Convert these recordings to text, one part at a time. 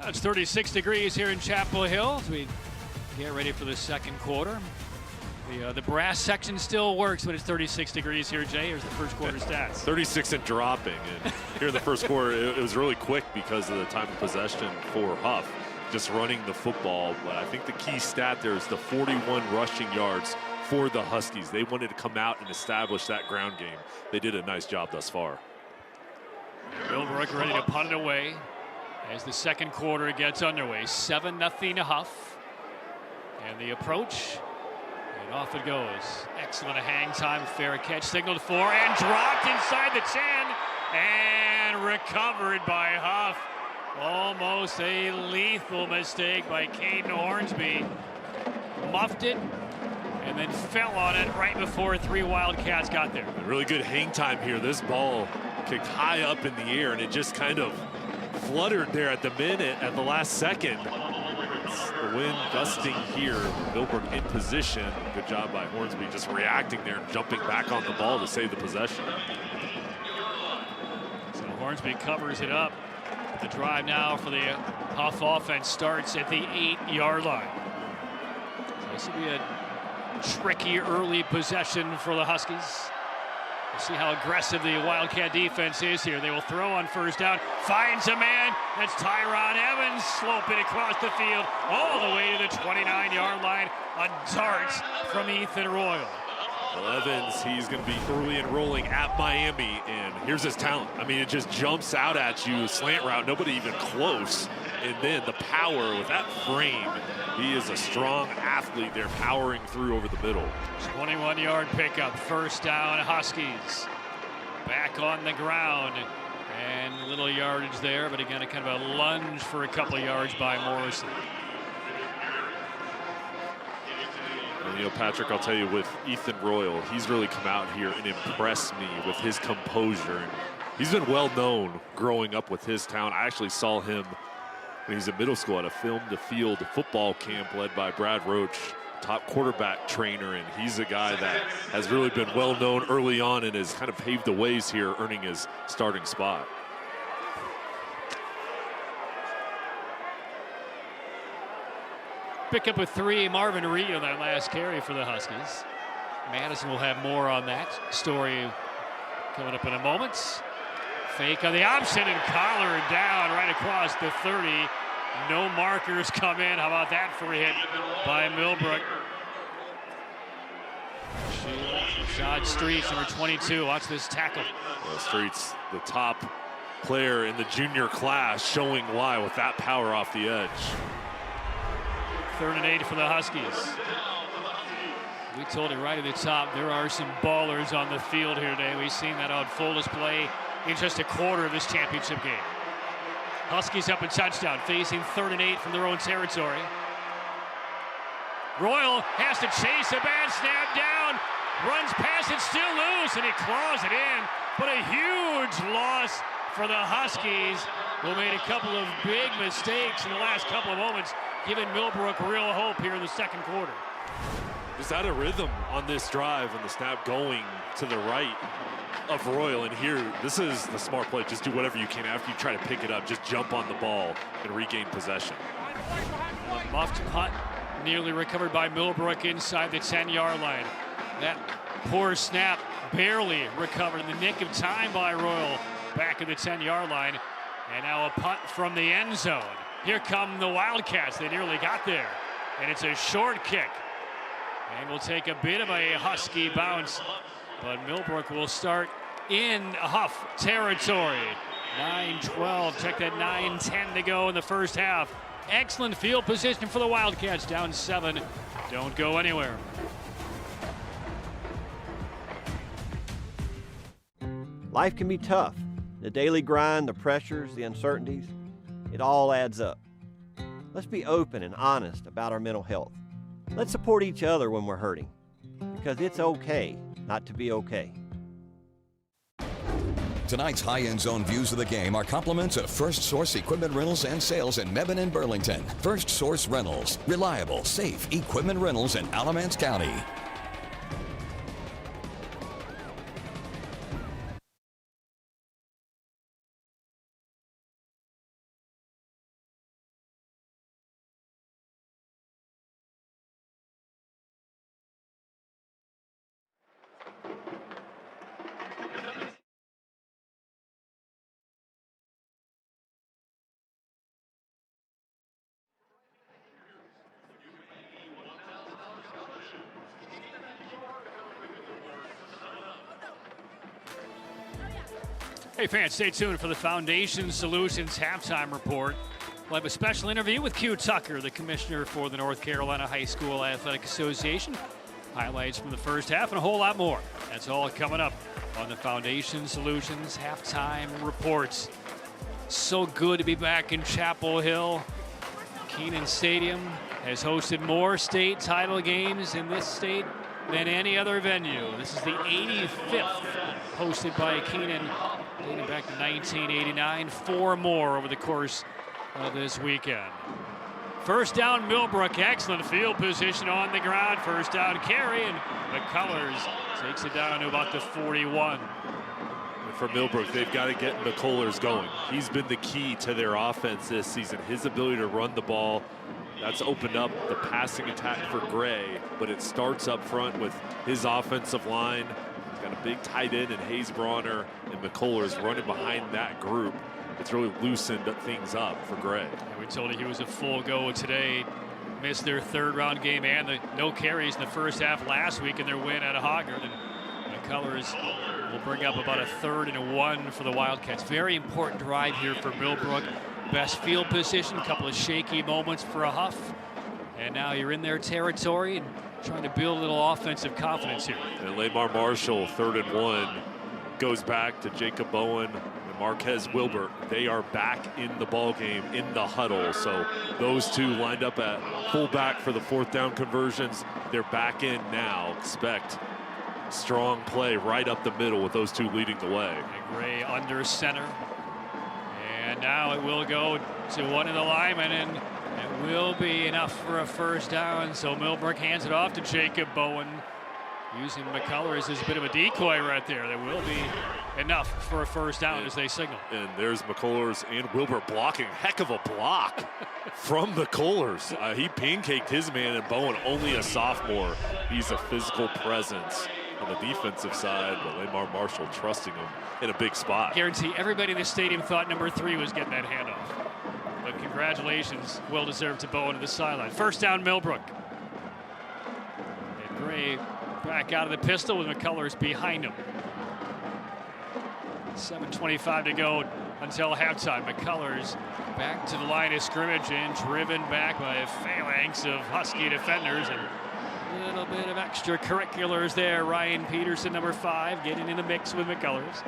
It's 36 degrees here in Chapel Hill as we get ready for the second quarter. The brass section still works when it's 36 degrees here, Jay. Here's the first quarter stats. 36 and dropping. And here in the first quarter, it was really quick because of the time of possession for Hough, just running the football. But I think the key stat there is the 41 rushing yards for the Huskies. They wanted to come out and establish that ground game. They did a nice job thus far. Millbrook ready to punt it away as the second quarter gets underway. 7-0 Hough. And the approach. And off it goes. Excellent hang time, fair catch, signaled for, and dropped inside the 10, and recovered by Hough. Almost a lethal mistake by Caden Hornsby. Muffed it, and then fell on it right before 3 Wildcats got there. A really good hang time here. This ball kicked high up in the air, and it just kind of fluttered there at the minute, at the last second. The wind gusting here. Millbrook in position. Good job by Hornsby just reacting there and jumping back on the ball to save the possession. So Hornsby covers it up. The drive now for the Hough offense starts at the 8-yard line. So this will be a tricky early possession for the Huskies. We'll see how aggressive the Wildcat defense is here. They will throw on first down. Finds a man. That's Tyron Evans sloping across the field all the way to the 29-yard line. A dart from Ethan Royal. Well, Evans, he's going to be early enrolling at Miami, and here's his talent. I mean, it just jumps out at you, slant route, nobody even close. And then the power with that frame. He is a strong athlete there, powering through over the middle. 21-yard pickup, first down Huskies. Back on the ground, and a little yardage there, but again, a kind of a lunge for a couple of yards by Morrison. And, you know, Patrick, I'll tell you, with Ethan Royal, he's really come out here and impressed me with his composure. And he's been well known growing up with his town. I actually saw him when he was in middle school at a film-to-field football camp led by Brad Roach, top quarterback trainer, and he's a guy that has really been well known early on and has kind of paved the ways here, earning his starting spot. Pick up with 3, Marvin Reed on that last carry for the Huskies. Madison will have more on that story coming up in a moment. Fake on the option and collared down right across the 30. No markers come in. How about that for a hit by Millbrook? Shot Streets, number 22. Watch this tackle. Well, Streets, the top player in the junior class, showing why with that power off the edge. 3rd and 8 for the Huskies. We told you right at the top, there are some ballers on the field here today. We've seen that on full display in just a quarter of this championship game. Huskies up a touchdown, facing 3rd and 8 from their own territory. Royal has to chase a bad snap down, runs past it, still loose, and he claws it in. But a huge loss for the Huskies, who made a couple of big mistakes in the last couple of moments, giving Millbrook real hope here in the second quarter. Just out of rhythm on this drive, and the snap going to the right of Royal. And here, this is the smart play. Just do whatever you can after you try to pick it up. Just jump on the ball and regain possession. The muffed punt nearly recovered by Millbrook inside the 10-yard line. That poor snap barely recovered in the nick of time by Royal back at the 10-yard line. And now a punt from the end zone. Here come the Wildcats. They nearly got there. And it's a short kick. And will take a bit of a Husky bounce. But Millbrook will start in Hough territory. 9-12. Check that, 9-10 to go in the first half. Excellent field position for the Wildcats. Down 7. Don't go anywhere. Life can be tough. The daily grind, the pressures, the uncertainties, it all adds up. Let's be open and honest about our mental health. Let's support each other when we're hurting, because it's okay not to be okay. Tonight's high-end zone views of the game are compliments of First Source Equipment Rentals and Sales in Mebane and Burlington. First Source Rentals, reliable, safe equipment rentals in Alamance County. Hey fans, stay tuned for the Foundation Solutions halftime report. We'll have a special interview with Q Tucker, the commissioner for the North Carolina High School Athletic Association. Highlights from the first half and a whole lot more. That's all coming up on the Foundation Solutions halftime reports. So good to be back in Chapel Hill. Kenan Stadium has hosted more state title games in this state than any other venue. This is the 85th hosted by Kenan, dating back to 1989. 4 more over the course of this weekend. First down, Millbrook. Excellent field position on the ground. First down carry, and McCullers takes it down to about the 41. And for Millbrook, they've got to get McCullers going. He's been the key to their offense this season. His ability to run the ball, that's opened up the passing attack for Gray, but it starts up front with his offensive line. He's got a big tight end in Hayes Bronner, and McCullers running behind that group. It's really loosened things up for Gray. And we told you he was a full go today. Missed their 3rd round game and the no carries in the first half last week in their win at Hough. And McCullers will bring up about a 3rd and a 1 for the Wildcats. Very important drive here for Millbrook. Best field position, a couple of shaky moments for a Hough. And now you're in their territory and trying to build a little offensive confidence here. And Lamar Marshall, 3rd and 1, goes back to Jacob Bowen and Marquez Wilbert. They are back in the ball game, in the huddle. So those two lined up at fullback for the 4th down conversions. They're back in now. Expect strong play right up the middle with those two leading the way. And Gray under center. And now it will go to one of the linemen, and it will be enough for a first down. So Millbrook hands it off to Jacob Bowen, using McCullers as a bit of a decoy right there. There will be enough for a first down as they signal. And there's McCullers and Wilbert blocking. Heck of a block from McCullers. He pancaked his man, and Bowen, only a sophomore. He's a physical presence on the defensive side, but Lamar Marshall trusting him in a big spot. Guarantee everybody in the stadium thought number 3 was getting that handoff. But congratulations, well deserved to Bowen to the sideline. First down, Millbrook. And Gray back out of the pistol with McCullers behind him. 7:25 to go until halftime. McCullers back to the line of scrimmage and driven back by a phalanx of Husky defenders, and a little bit of extracurriculars there. Ryan Peterson, number 5, getting in the mix with McCullers.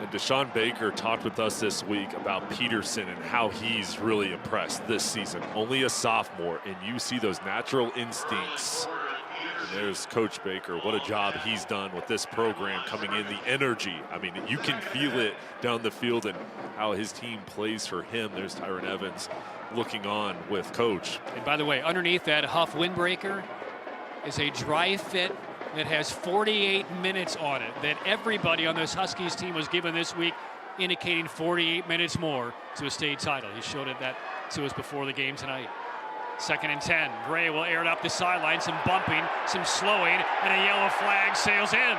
And Deshaun Baker talked with us this week about Peterson and how he's really impressed this season. Only a sophomore, and you see those natural instincts. And there's Coach Baker. What a job he's done with this program coming in. The energy, I mean, you can feel it down the field and how his team plays for him. There's Tyron Evans looking on with Coach. And by the way, underneath that Hough windbreaker is a dry fit that has 48 minutes on it, that everybody on this Huskies team was given this week, indicating 48 minutes more to a state title. He showed it that to us before the game tonight. 2nd and 10. Gray will air it up the sideline. Some bumping, some slowing, and a yellow flag sails in.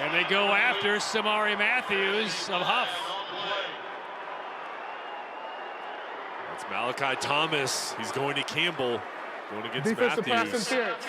And they go after Samari Matthews of Hough. That's Malachi Thomas. He's going to Campbell. Going against Defensive Matthews. pass interference.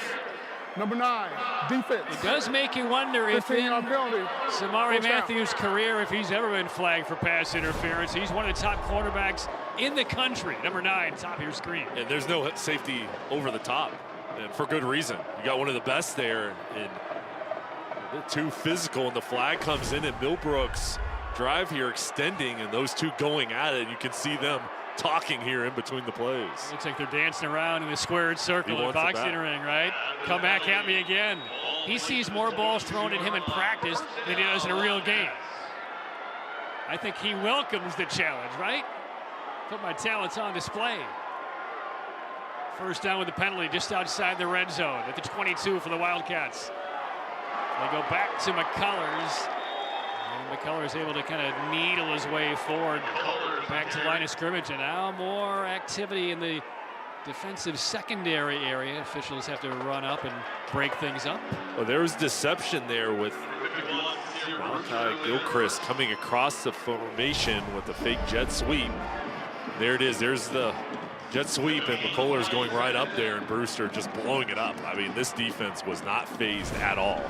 Number 9, defense. It does make you wonder if in 15-yard penalty. Samari Matthews' career, if he's ever been flagged for pass interference. He's one of the top cornerbacks in the country. Number 9, top of your screen. And there's no safety over the top, and for good reason. You got one of the best there, and a bit too physical, and the flag comes in, and Millbrook's drive here extending, and those two going at it. You can see them talking here in between the plays. Looks like they're dancing around in the squared circle in the boxing ring, right? Come back at me again. He sees more balls thrown at him in practice than he does in a real game. I think he welcomes the challenge, right? Put my talents on display. First down with the penalty just outside the red zone at the 22 for the Wildcats. They go back to McCullers. And McCullers able to kind of needle his way forward back to line of scrimmage. And now more activity in the defensive secondary area. Officials have to run up and break things up. Well, there was deception there with Malachi Gilchrist coming across the formation with the fake jet sweep. There it is. There's the jet sweep, and McCullers going right up there, and Brewster just blowing it up. I mean, this defense was not phased at all.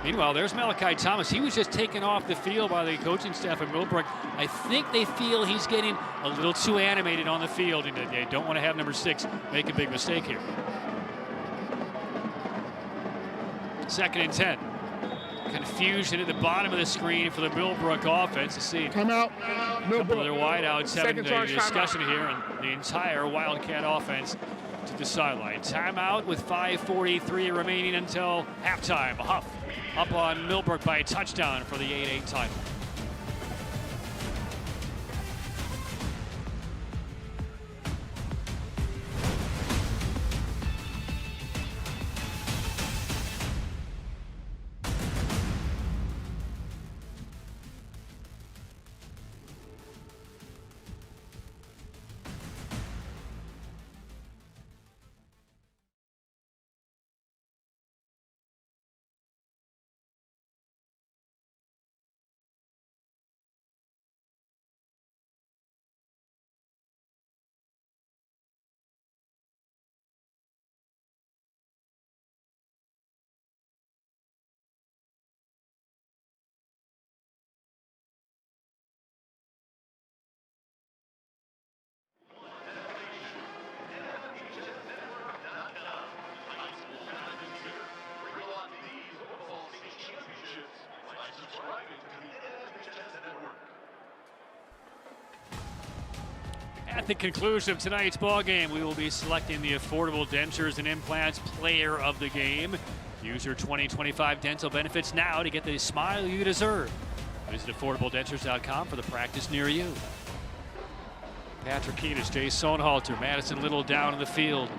Meanwhile, there's Malachi Thomas. He was just taken off the field by the coaching staff at Millbrook. I think they feel he's getting a little too animated on the field, and they don't want to have number 6 make a big mistake here. 2nd and 10. Confusion at the bottom of the screen for the Millbrook offense. To see Timeout. a couple Millbrook. of their wideouts having Second a charge, discussion timeout. here, and the entire Wildcat offense to the sideline. Timeout with 5:43 remaining until halftime. Hough up on Millbrook by a touchdown for the 8-8 title. At the conclusion of tonight's ball game, we will be selecting the Affordable Dentures and Implants Player of the Game. Use your 2025 dental benefits now to get the smile you deserve. Visit AffordableDentures.com for the practice near you. Patrick Keenis, Jay Sonhalter, Madison Little down in the field.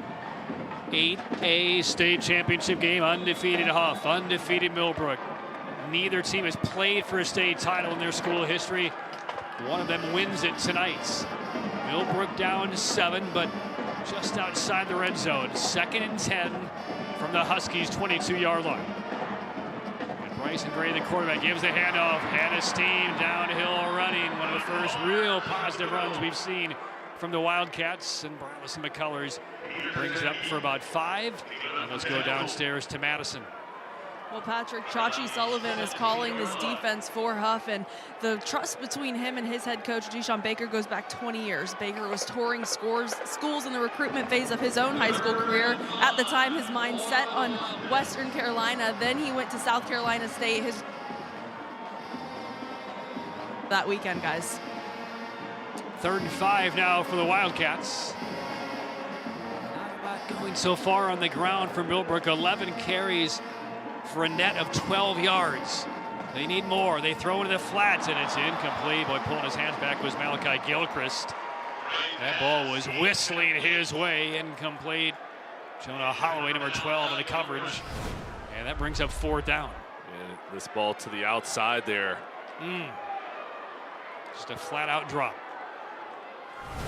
8A state championship game, undefeated Hough, undefeated Millbrook. Neither team has played for a state title in their school history. One of them wins it tonight. Millbrook down 7, but just outside the red zone. 2nd and 10 from the Huskies' 22-yard line. And Bryson Gray, the quarterback, gives the handoff. Hannah Steam downhill running. One of the first real positive runs we've seen from the Wildcats. And Bryson McCullers brings it up for about 5. And let's go downstairs to Madison. Well, Patrick, Chachi Sullivan is calling this defense for Hough, and the trust between him and his head coach, Deshaun Baker, goes back 20 years. Baker was touring schools in the recruitment phase of his own high school career. At the time, his mind set on Western Carolina. Then he went to South Carolina State that weekend, guys. 3rd and 5 now for the Wildcats. Not going so far on the ground for Millbrook. 11 carries for a net of 12 yards. They need more. They throw into the flats, and it's incomplete. Boy, pulling his hands back was Malachi Gilchrist. That ball was whistling his way, incomplete. Jonah Holloway, number 12, in the coverage. And that brings up 4th down. And this ball to the outside there. Just a flat-out drop.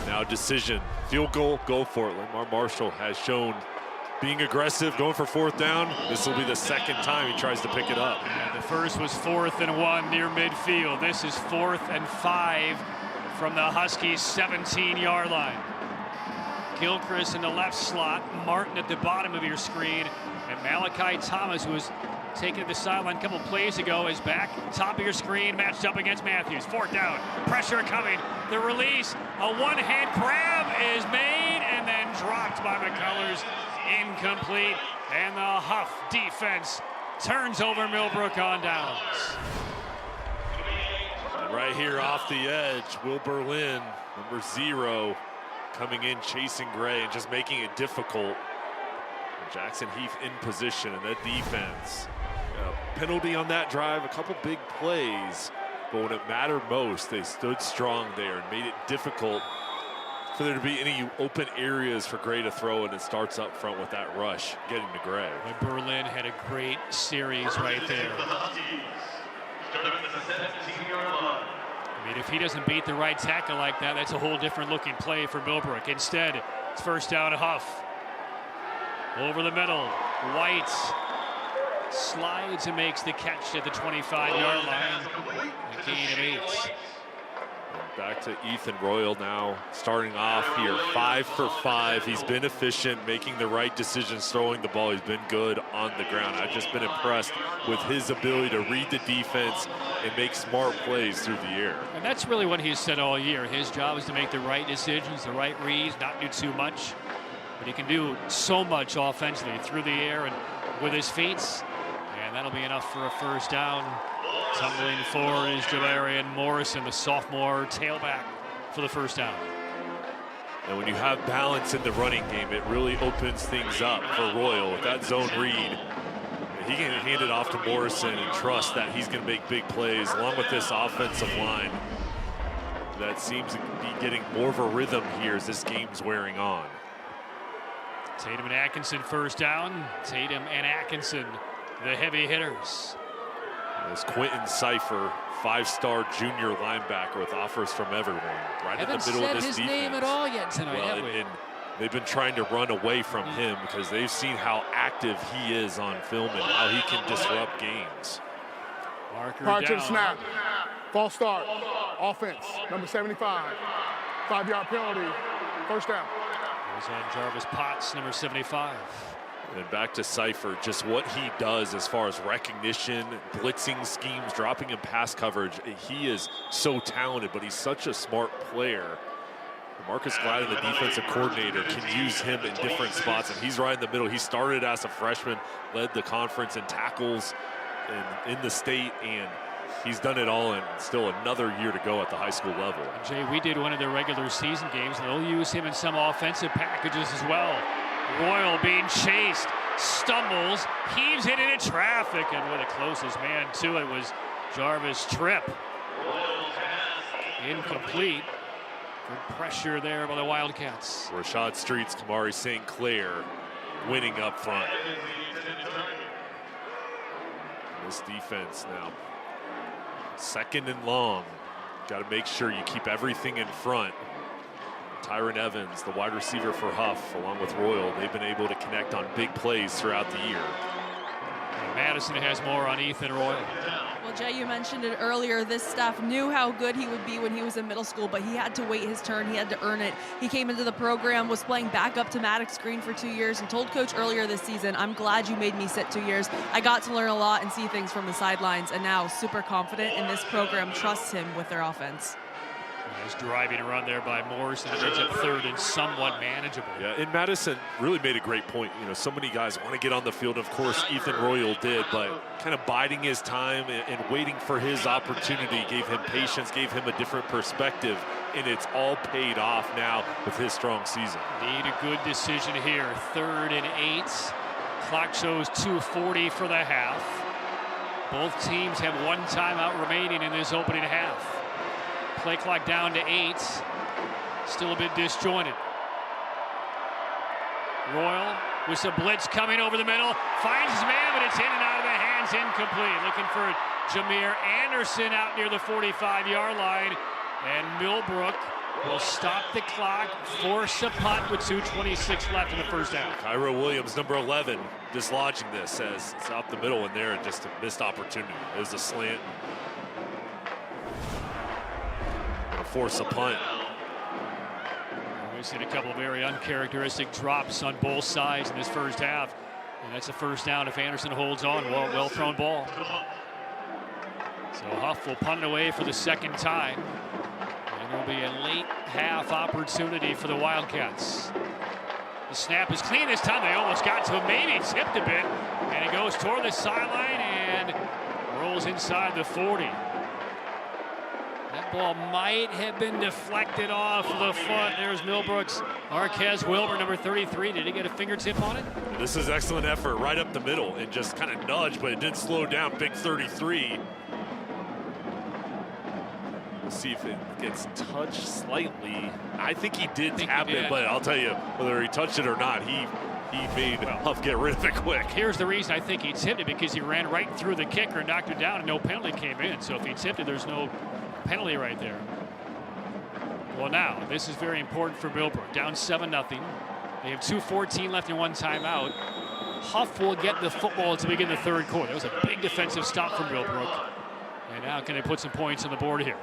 Now decision. Field goal, go for it. Lamar Marshall has shown being aggressive, going for 4th down. This will be the 2nd time he tries to pick it up. Yeah, the first was 4th and 1 near midfield. This is 4th and 5 from the Huskies' 17-yard line. Gilchrist in the left slot, Martin at the bottom of your screen, and Malachi Thomas, who was taken to the sideline a couple plays ago, is back top of your screen, matched up against Matthews. 4th down, pressure coming, the release, a one-hand grab is made and then dropped by McCullers. Incomplete, and the Hough defense turns over Millbrook on downs. And right here off the edge, Will Berlin, number 0, coming in, chasing Gray and just making it difficult. And Jackson Heath in position, and that defense. Penalty on that drive, a couple big plays, but when it mattered most, they stood strong there and made it difficult for there to be any open areas for Gray to throw, and it starts up front with that rush getting to Gray. And Berlin had a great series right there. I mean, if he doesn't beat the right tackle like that, that's a whole different looking play for Millbrook. Instead, it's 1st down to Hough. Over the middle, White slides and makes the catch at the 25-yard line. A gain of 8. Back to Ethan Royal now, starting off here 5 for 5. He's been efficient, making the right decisions, throwing the ball. He's been good on the ground. I've just been impressed with his ability to read the defense and make smart plays through the air. And that's really what he's said all year. His job is to make the right decisions, the right reads, not do too much. But he can do so much offensively through the air and with his feet. And that'll be enough for a first down. Tumbling forward is Javarian Morrison, the sophomore tailback, for the first down. And when you have balance in the running game, it really opens things up for Royal. With that zone read, he can hand it off to Morrison and trust that he's going to make big plays, along with this offensive line that seems to be getting more of a rhythm here as this game's wearing on. Tatum and Atkinson first down. Tatum and Atkinson, the heavy hitters. As Quentin Cipher, 5-star junior linebacker with offers from everyone, right in the middle of this defense. Haven't said his name at all yet tonight, have we? And they've been trying to run away from him because they've seen how active he is on film and how he can disrupt games. Prior to the snap, false start, offense, number 75, 5-yard penalty, first down. Goes on Jarvis Potts, number 75. And back to Cipher, just what he does as far as recognition, blitzing schemes, dropping in pass coverage. He is so talented, but he's such a smart player. Marcus Gladden, the defensive coordinator, can use him in different spots, and he's right in the middle. He started as a freshman, led the conference in tackles in the state, and he's done it all, and still another year to go at the high school level. Jay, we did one of their regular season games, and they'll use him in some offensive packages as well. Royal being chased, stumbles, heaves it into traffic, and where the closest man to it was Jarvis Tripp. Incomplete. Good pressure there by the Wildcats. Rashad Streets, Kamari St. Clair winning up front. This defense now, 2nd and long. Got to make sure you keep everything in front. Tyron Evans, the wide receiver for Hough, along with Royal, they've been able to connect on big plays throughout the year. And Madison has more on Ethan Royal. Well, Jay, you mentioned it earlier. This staff knew how good he would be when he was in middle school, but he had to wait his turn. He had to earn it. He came into the program, was playing backup to Maddox Green for 2 years, and told Coach earlier this season, I'm glad you made me sit 2 years. I got to learn a lot and see things from the sidelines, and now super confident, and this program trusts him with their offense. Nice driving run there by Morrison. It ends up 3rd and somewhat manageable. Yeah, and Madison really made a great point. You know, so many guys want to get on the field. Of course, Ethan Royal did, but kind of biding his time and waiting for his opportunity gave him patience, gave him a different perspective, and it's all paid off now with his strong season. Need a good decision here. 3rd and 8. Clock shows 2:40 for the half. Both teams have 1 timeout remaining in this opening half. Play clock down to 8. Still a bit disjointed. Royal with some blitz coming over the middle. Finds his man, but it's in and out of the hands, incomplete. Looking for Jameer Anderson out near the 45-yard line. And Millbrook will stop the clock, force a punt with 2:26 left in the first down. Cairo Williams, number 11, dislodging this as it's out the middle in there and just a missed opportunity. It was a slant. Force a punt. We've seen a couple of very uncharacteristic drops on both sides in this first half, and that's a first down if Anderson holds on. Well thrown ball. So Hough will punt it away for the 2nd time, and there'll be a late half opportunity for the Wildcats. The snap is clean this time. They almost got to him, maybe tipped a bit, and it goes toward the sideline and rolls inside the 40. That ball might have been deflected off the foot. There's Millbrook's Marquez Wilbur, number 33. Did he get a fingertip on it? This is excellent effort right up the middle and just kind of nudge, but it didn't slow down. Big 33. Let's see if it gets touched slightly. I think he did tap it, but I'll tell you, whether he touched it or not, he made Hough get rid of it quick. Here's the reason I think he tipped it, because he ran right through the kicker, knocked it down, and no penalty came in. So if he tipped it, there's no penalty right there. Well, now this is very important for Millbrook. Down 7-0. They have 2:14 left and 1 timeout. Hough will get the football to begin the 3rd quarter. That was a big defensive stop from Millbrook. And now can they put some points on the board here?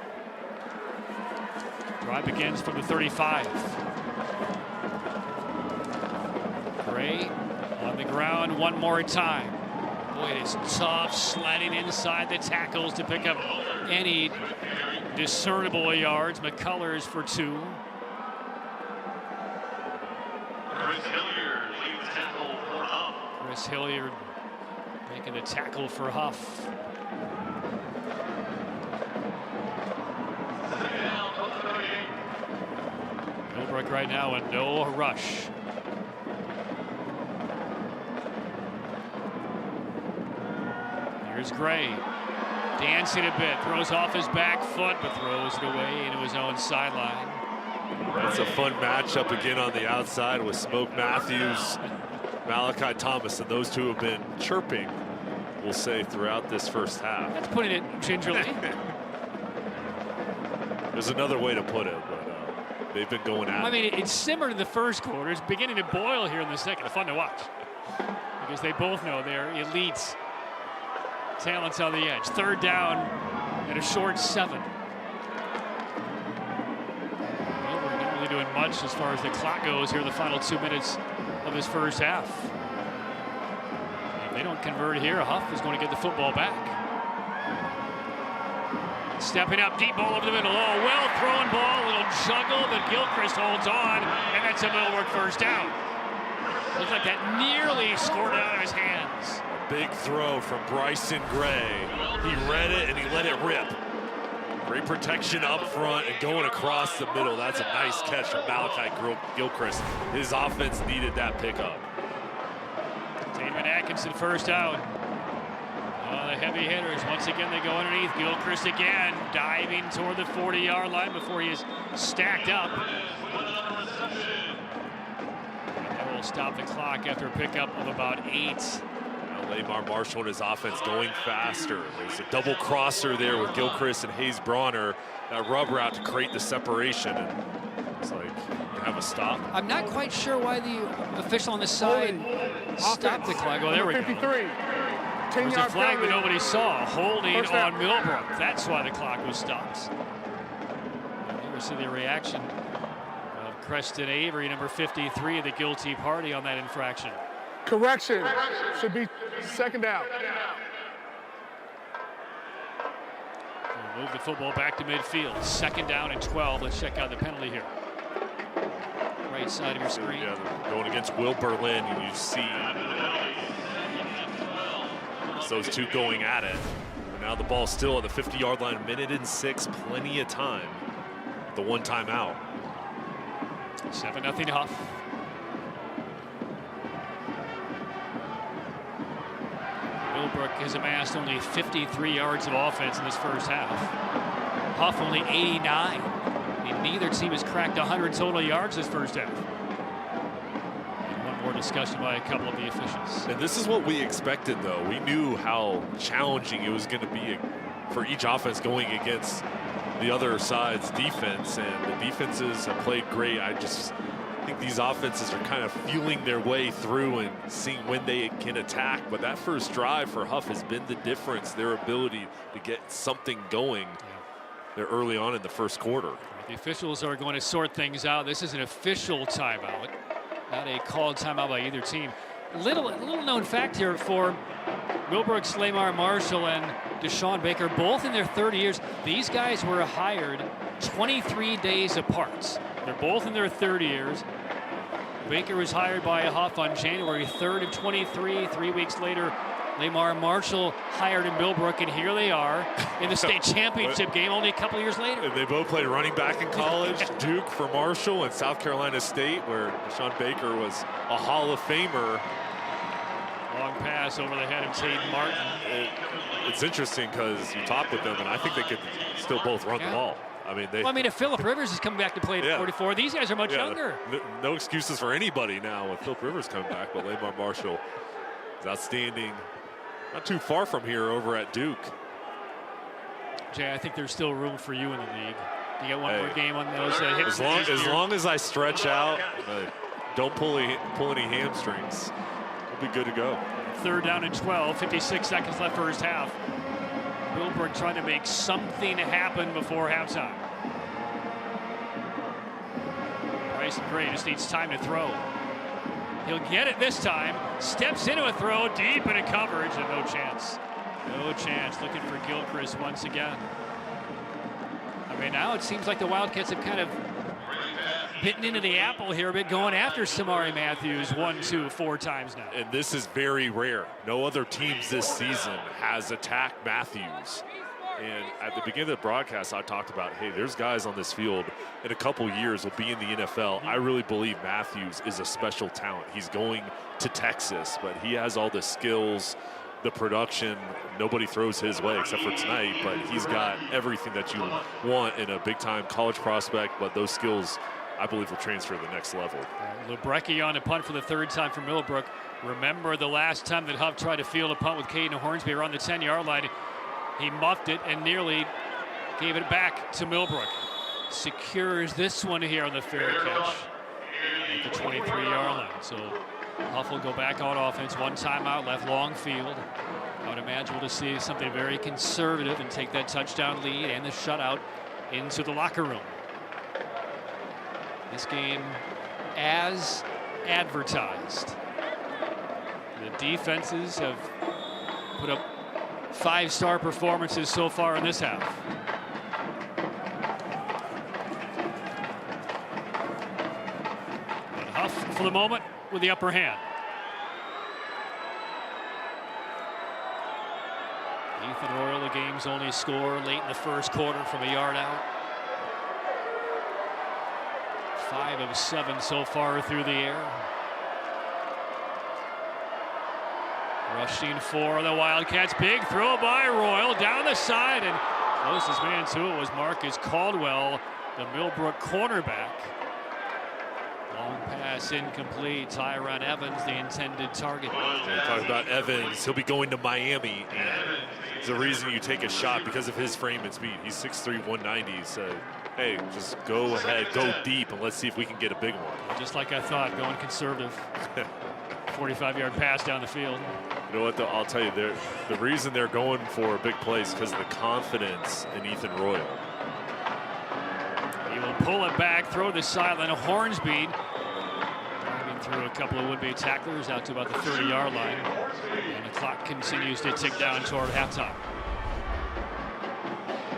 Drive begins from the 35. Gray on the ground one more time. Boy, it is tough sledding inside the tackles to pick up any discernible yards. McCullers for 2. Chris Hilliard making the tackle for Hough. Millbrook right now in no rush. Here's Gray, dancing a bit, throws off his back foot, but throws it away into his own sideline. That's a fun matchup again on the outside with Smoke Matthews, Malachi Thomas, and those two have been chirping, we'll say, throughout this first half. That's putting it gingerly. There's another way to put it, but they've been going at it. I mean, it simmered in the first quarter. It's beginning to boil here in the second. Fun to watch because they both know they're elite talents on the edge. 3rd down and a short 7. Well, we're not really doing much as far as the clock goes here, the final 2 minutes of this first half. If they don't convert here, Hough is going to get the football back. Stepping up, deep ball over the middle. Oh, well thrown ball, a little juggle, but Gilchrist holds on, and that's a Millbrook first down. Looks like that nearly scored out of his hands. Big throw from Bryson Gray. He read it and he let it rip. Great protection up front and going across the middle. That's a nice catch from Malachi Gilchrist. His offense needed that pickup. Damon Atkinson first out. The heavy hitters, once again, they go underneath. Gilchrist again, diving toward the 40-yard line before he is stacked up. That will stop the clock after a pickup of about 8. Lamar Marshall and his offense going faster. There's a double crosser there with Gilchrist and Hayes Bronner. That rub route to create the separation. And it's like, have a stop. I'm not quite sure why the official on the side stopped the clock. Oh, there we go. 53. There's a flag that nobody saw. Holding on Millbrook. That's why the clock was stopped. You never see the reaction of Creston Avery, number 53, the guilty party on that infraction. Correction. Should be 2nd down. We'll move the football back to midfield. 2nd down and 12. Let's check out the penalty here. Right side of your screen. Yeah, going against Will Berlin, and you see those two going at it. Now the ball still at the 50-yard line, 1:06, plenty of time. The one timeout. 7-0 Hough. Millbrook has amassed only 53 yards of offense in this first half. Hough only 89. And neither team has cracked 100 total yards this first half. And one more discussion by a couple of the officials. And this is what we expected, though. We knew how challenging it was going to be for each offense going against the other side's defense, and the defenses have played great. I think these offenses are kind of feeling their way through and seeing when they can attack. But that first drive for Hough has been the difference, their ability to get something going there early on in the first quarter. The officials are going to sort things out. This is an official timeout, not a called timeout by either team. Little known fact here for Millbrook's Lamar Marshall and Deshaun Baker, both in their 30 years. These guys were hired 23 days apart. They're both in their 30 years. Baker was hired by Hough on January 3rd of 23. 3 weeks later, Lamar Marshall hired in Millbrook, and here they are in the state championship game only a couple years later. And they both played running back in college. Duke for Marshall and South Carolina State, where Deshaun Baker was a Hall of Famer. Long pass over the head of Tate Martin. It's interesting because you talk with them, and I think they could still both run the ball. I mean, if Phillip Rivers is coming back to play at 44, these guys are much younger. No excuses for anybody now with Phillip Rivers coming back, but Lamar Marshall is outstanding. Not too far from here over at Duke. Jay, I think there's still room for you in the league. You get one more game on those hips. As long as I stretch out, don't pull any hamstrings, we'll be good to go. 3rd down and 12, 56 seconds left first half. Millbrook trying to make something happen before halftime. Mason Gray just needs time to throw. He'll get it this time. Steps into a throw, deep into coverage, and no chance. No chance. Looking for Gilchrist once again. I mean, now it seems like the Wildcats have kind of bitten into the apple here a bit, going after Samari Matthews 1, 2, 4 times now. And this is very rare. No other teams this season has attacked Matthews. And at the beginning of the broadcast, I talked about, hey, there's guys on this field in a couple years will be in the NFL. I really believe Matthews is a special talent. He's going to Texas, but he has all the skills, the production. Nobody throws his way except for tonight, but he's got everything that you want in a big-time college prospect, but those skills, I believe, will transfer to the next level. Lebrecki on a punt for the 3rd time for Millbrook. Remember the last time that Hough tried to field a punt with Caden Hornsby around the 10-yard line. He muffed it and nearly gave it back to Millbrook. Secures this one here on the fair catch at the 23-yard line. So Hough will go back on offense. 1 timeout left, long field. I would imagine we'll see something very conservative and take that touchdown lead and the shutout into the locker room. This game as advertised. The defenses have put up 5-star performances so far in this half. And Hough for the moment with the upper hand. Ethan Royal, the game's only score late in the 1st quarter from a yard out. 5 of 7 so far through the air. Rushing for the Wildcats. Big throw by Royal down the side, and closest man to it was Marcus Caldwell, the Millbrook cornerback. Long pass incomplete. Tyron Evans, the intended target. Talking about Evans, he'll be going to Miami, and it's the reason you take a shot because of his frame and speed. He's 6'3", 190. So, hey, just go ahead, go deep, and let's see if we can get a big one. Just like I thought, going conservative. 45-yard pass down the field. You know what, though? I'll tell you, the reason they're going for a big play is because of the confidence in Ethan Royal. He will pull it back, throw the sideline. Hornsby driving through a couple of would-be tacklers out to about the 30-yard line. And the clock continues to tick down toward halftime.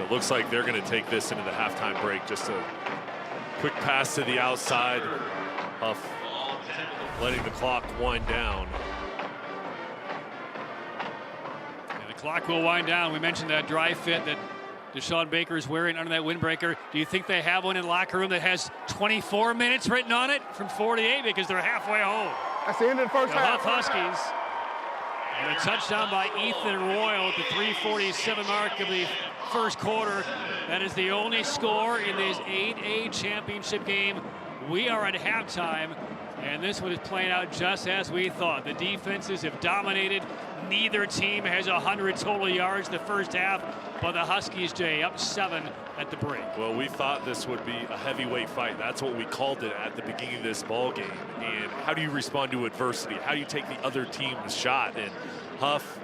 It looks like they're going to take this into the halftime break. Just a quick pass to the outside. Hough letting the clock wind down. And the clock will wind down. We mentioned that dry fit that Deshaun Baker is wearing under that windbreaker. Do you think they have one in the locker room that has 24 minutes written on it from 48 because they're halfway home? That's the end of the first half. Hough Huskies. And a touchdown by Ethan Royal at the 3:47 mark of the 1st quarter. That is the only score in this 8A championship game. We are at halftime, and this one is playing out just as we thought. The defenses have dominated. Neither team has 100 total yards the first half, but the Huskies, Jay, up 7 at the break. Well, we thought this would be a heavyweight fight. That's what we called it at the beginning of this ball game. And how do you respond to adversity? How do you take the other team's shot? And Hough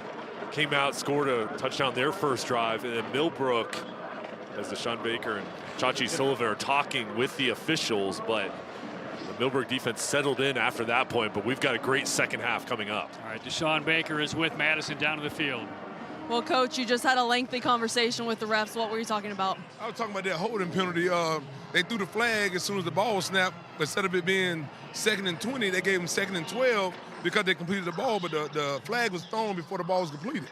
came out, scored a touchdown their first drive, and then Millbrook, as Deshaun Baker and Chachi Sullivan are talking with the officials, but the Millbrook defense settled in after that point, but we've got a great second half coming up. All right, Deshaun Baker is with Madison down to the field. Well, Coach, you just had a lengthy conversation with the refs. What were you talking about? I was talking about that holding penalty. They threw the flag as soon as the ball was snapped. Instead of it being 2nd and 20, they gave them 2nd and 12 because they completed the ball, but the flag was thrown before the ball was completed.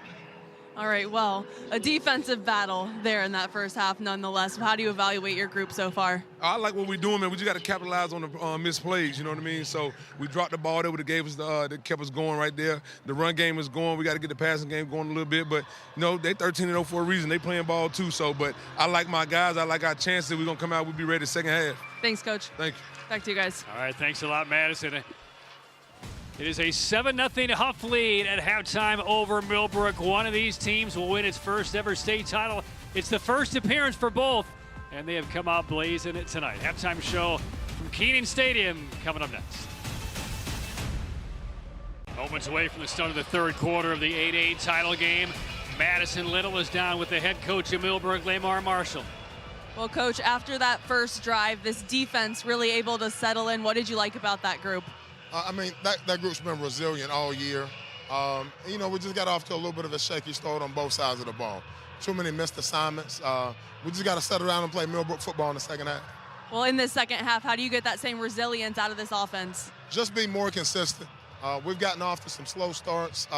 All right, well, a defensive battle there in that first half nonetheless. How do you evaluate your group so far? I like what we're doing, man. We just got to capitalize on the missed plays, you know what I mean? So we dropped the ball. That would have gave us that kept us going right there. The run game is going. We got to get the passing game going a little bit. But, you know, they 13-0 for a reason. They playing ball too. So, but I like my guys. I like our chances. We're going to come out. We'll be ready second half. Thanks, Coach. Thank you. Back to you guys. All right, thanks a lot, Madison. It is a 7-0 Hough lead at halftime over Millbrook. One of these teams will win its first ever state title. It's the first appearance for both, and they have come out blazing it tonight. Halftime show from Kenan Stadium coming up next. Moments away from the start of the 3rd quarter of the 8A title game. Madison Little is down with the head coach of Millbrook, Lamar Marshall. Well, Coach, after that first drive, this defense really able to settle in. What did you like about that group? I mean, that group's been resilient all year. You know, we just got off to a little bit of a shaky start on both sides of the ball. Too many missed assignments. We just got to settle down and play Millbrook football in the second half. Well, in the second half, how do you get that same resilience out of this offense? Just be more consistent. We've gotten off to some slow starts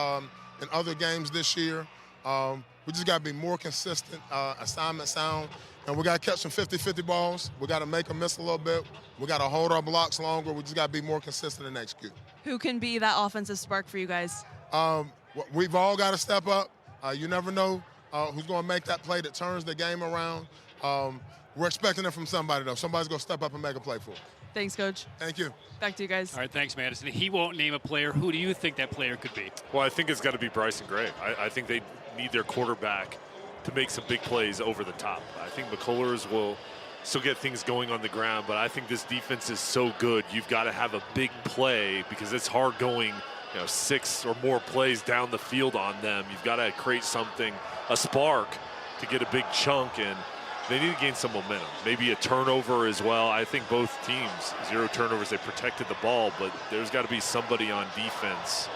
in other games this year. We just got to be more consistent, assignment sound, and we got to catch some 50-50 balls. We got to make them miss a little bit. We got to hold our blocks longer. We just got to be more consistent and execute. Who can be that offensive spark for you guys? We've all got to step up. You never know who's going to make that play that turns the game around. We're expecting it from somebody, though. Somebody's going to step up and make a play for us. Thanks, Coach. Thank you. Back to you guys. All right, thanks, Madison. He won't name a player. Who do you think that player could be? Well, I think it's got to be Bryson Gray. I think they need their quarterback to make some big plays over the top. I think McCullers will still get things going on the ground, but I think this defense is so good. You've got to have a big play because it's hard going, 6 or more plays down the field on them. You've got to create something, a spark, to get a big chunk, and they need to gain some momentum. Maybe a turnover as well. I think both teams, 0 turnovers, they protected the ball, but there's got to be somebody on defense.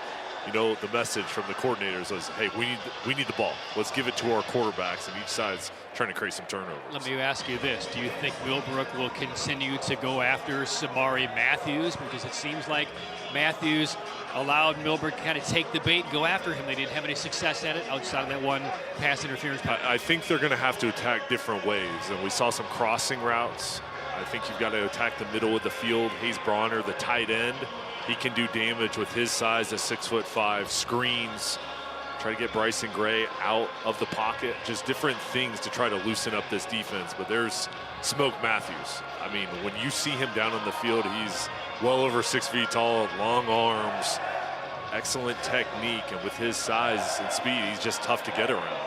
The message from the coordinators was, hey, we need the ball. Let's give it to our quarterbacks, and each side's trying to create some turnovers. Let me ask you this. Do you think Millbrook will continue to go after Samari Matthews? Because it seems like Matthews allowed Millbrook to kind of take the bait and go after him. They didn't have any success at it outside of that one pass interference. I think they're going to have to attack different ways, and we saw some crossing routes. I think you've got to attack the middle of the field. Hayes Bronner, the tight end, he can do damage with his size at 6'5", screens, try to get Bryson Gray out of the pocket, just different things to try to loosen up this defense. But there's Smoke Matthews. I mean, when you see him down on the field, he's well over 6 feet tall, long arms, excellent technique, and with his size and speed, he's just tough to get around.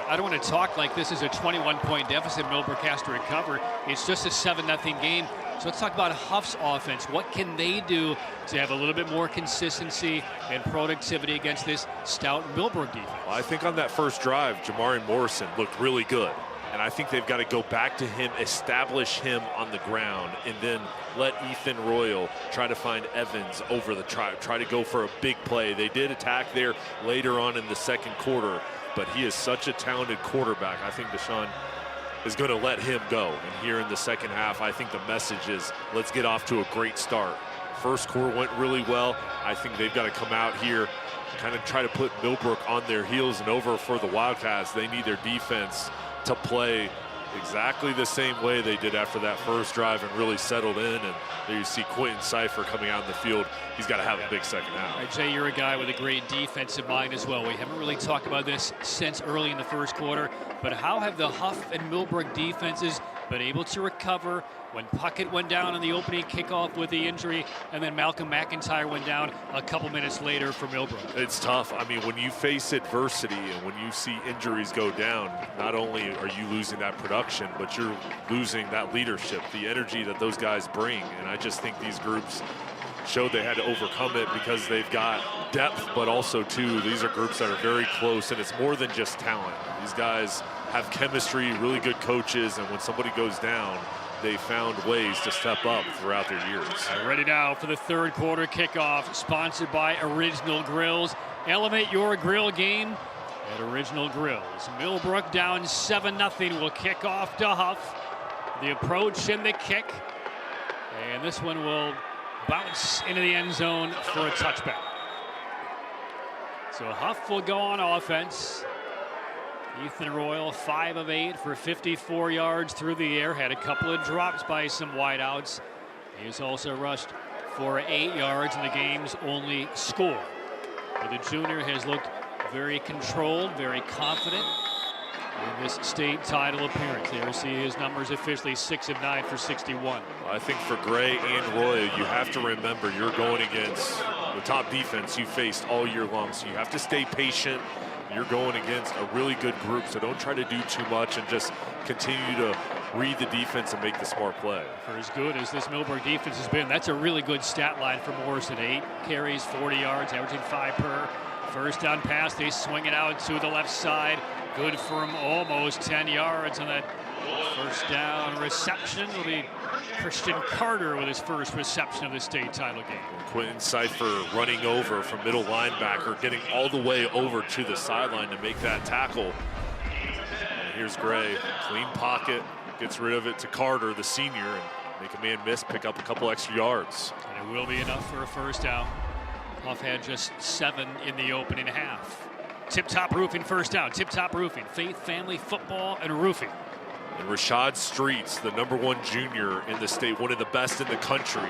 I don't want to talk like this is a 21-point deficit Millbrook has to recover. It's just a 7-0 game. So let's talk about Hough's offense. What can they do to have a little bit more consistency and productivity against this stout Millbrook defense? Well, I think on that first drive, Jamari Morrison looked really good. And I think they've got to go back to him, establish him on the ground, and then let Ethan Royal try to find Evans over the try to go for a big play. They did attack there later on in the second quarter, but he is such a talented quarterback. I think Deshaun is going to let him go. And here in the second half, I think the message is let's get off to a great start. First quarter went really well. I think they've got to come out here, kind of try to put Millbrook on their heels, and over for the Wildcats, they need their defense to play exactly the same way they did after that first drive and really settled in. And there you see Quentin Cipher coming out in the field. He's got to have a big second half. All right, Jay, you're a guy with a great defensive mind as well. We haven't really talked about this since early in the first quarter, but how have the Hough and Millbrook defenses been able to recover when Puckett went down on the opening kickoff with the injury, and then Malcolm McIntyre went down a couple minutes later for Millbrook? It's tough. I mean, when you face adversity and when you see injuries go down, not only are you losing that production, but you're losing that leadership, the energy that those guys bring. And I just think these groups showed they had to overcome it because they've got depth, but also, too, these are groups that are very close, and it's more than just talent. These guys have chemistry, really good coaches, and when somebody goes down, they found ways to step up throughout their years. Ready now for the third quarter kickoff, sponsored by Original Grills. Elevate your grill game at Original Grills. Millbrook down 7-0 will kick off to Hough. The approach and the kick. And this one will bounce into the end zone for a touchback. So Hough will go on offense. Ethan Royal, 5 of 8 for 54 yards through the air. Had a couple of drops by some wideouts. He's also rushed for 8 yards in the game's only score. But the junior has looked very controlled, very confident in this state title appearance. There you see his numbers officially 6 of 9 for 61. I think for Gray and Royal, you have to remember you're going against the top defense you faced all year long. So you have to stay patient. You're going against a really good group, so don't try to do too much and just continue to read the defense and make the smart play. For as good as this Millbrook defense has been, that's a really good stat line for Morrison. 8 carries, 40 yards, averaging 5 per. First down pass, they swing it out to the left side. Good for him, almost 10 yards on that First down reception will be Christian Carter with his first reception of the state title game. Quentin Cipher running over from middle linebacker, getting all the way over to the sideline to make that tackle. And here's Gray, clean pocket, gets rid of it to Carter, the senior, and make a man miss, pick up a couple extra yards. And it will be enough for a first down. Hough had just 7 in the opening half. Tip Top Roofing first down. Tip Top Roofing, faith, family, football, and roofing. And Rashad Streets, the #1 junior in the state, one of the best in the country.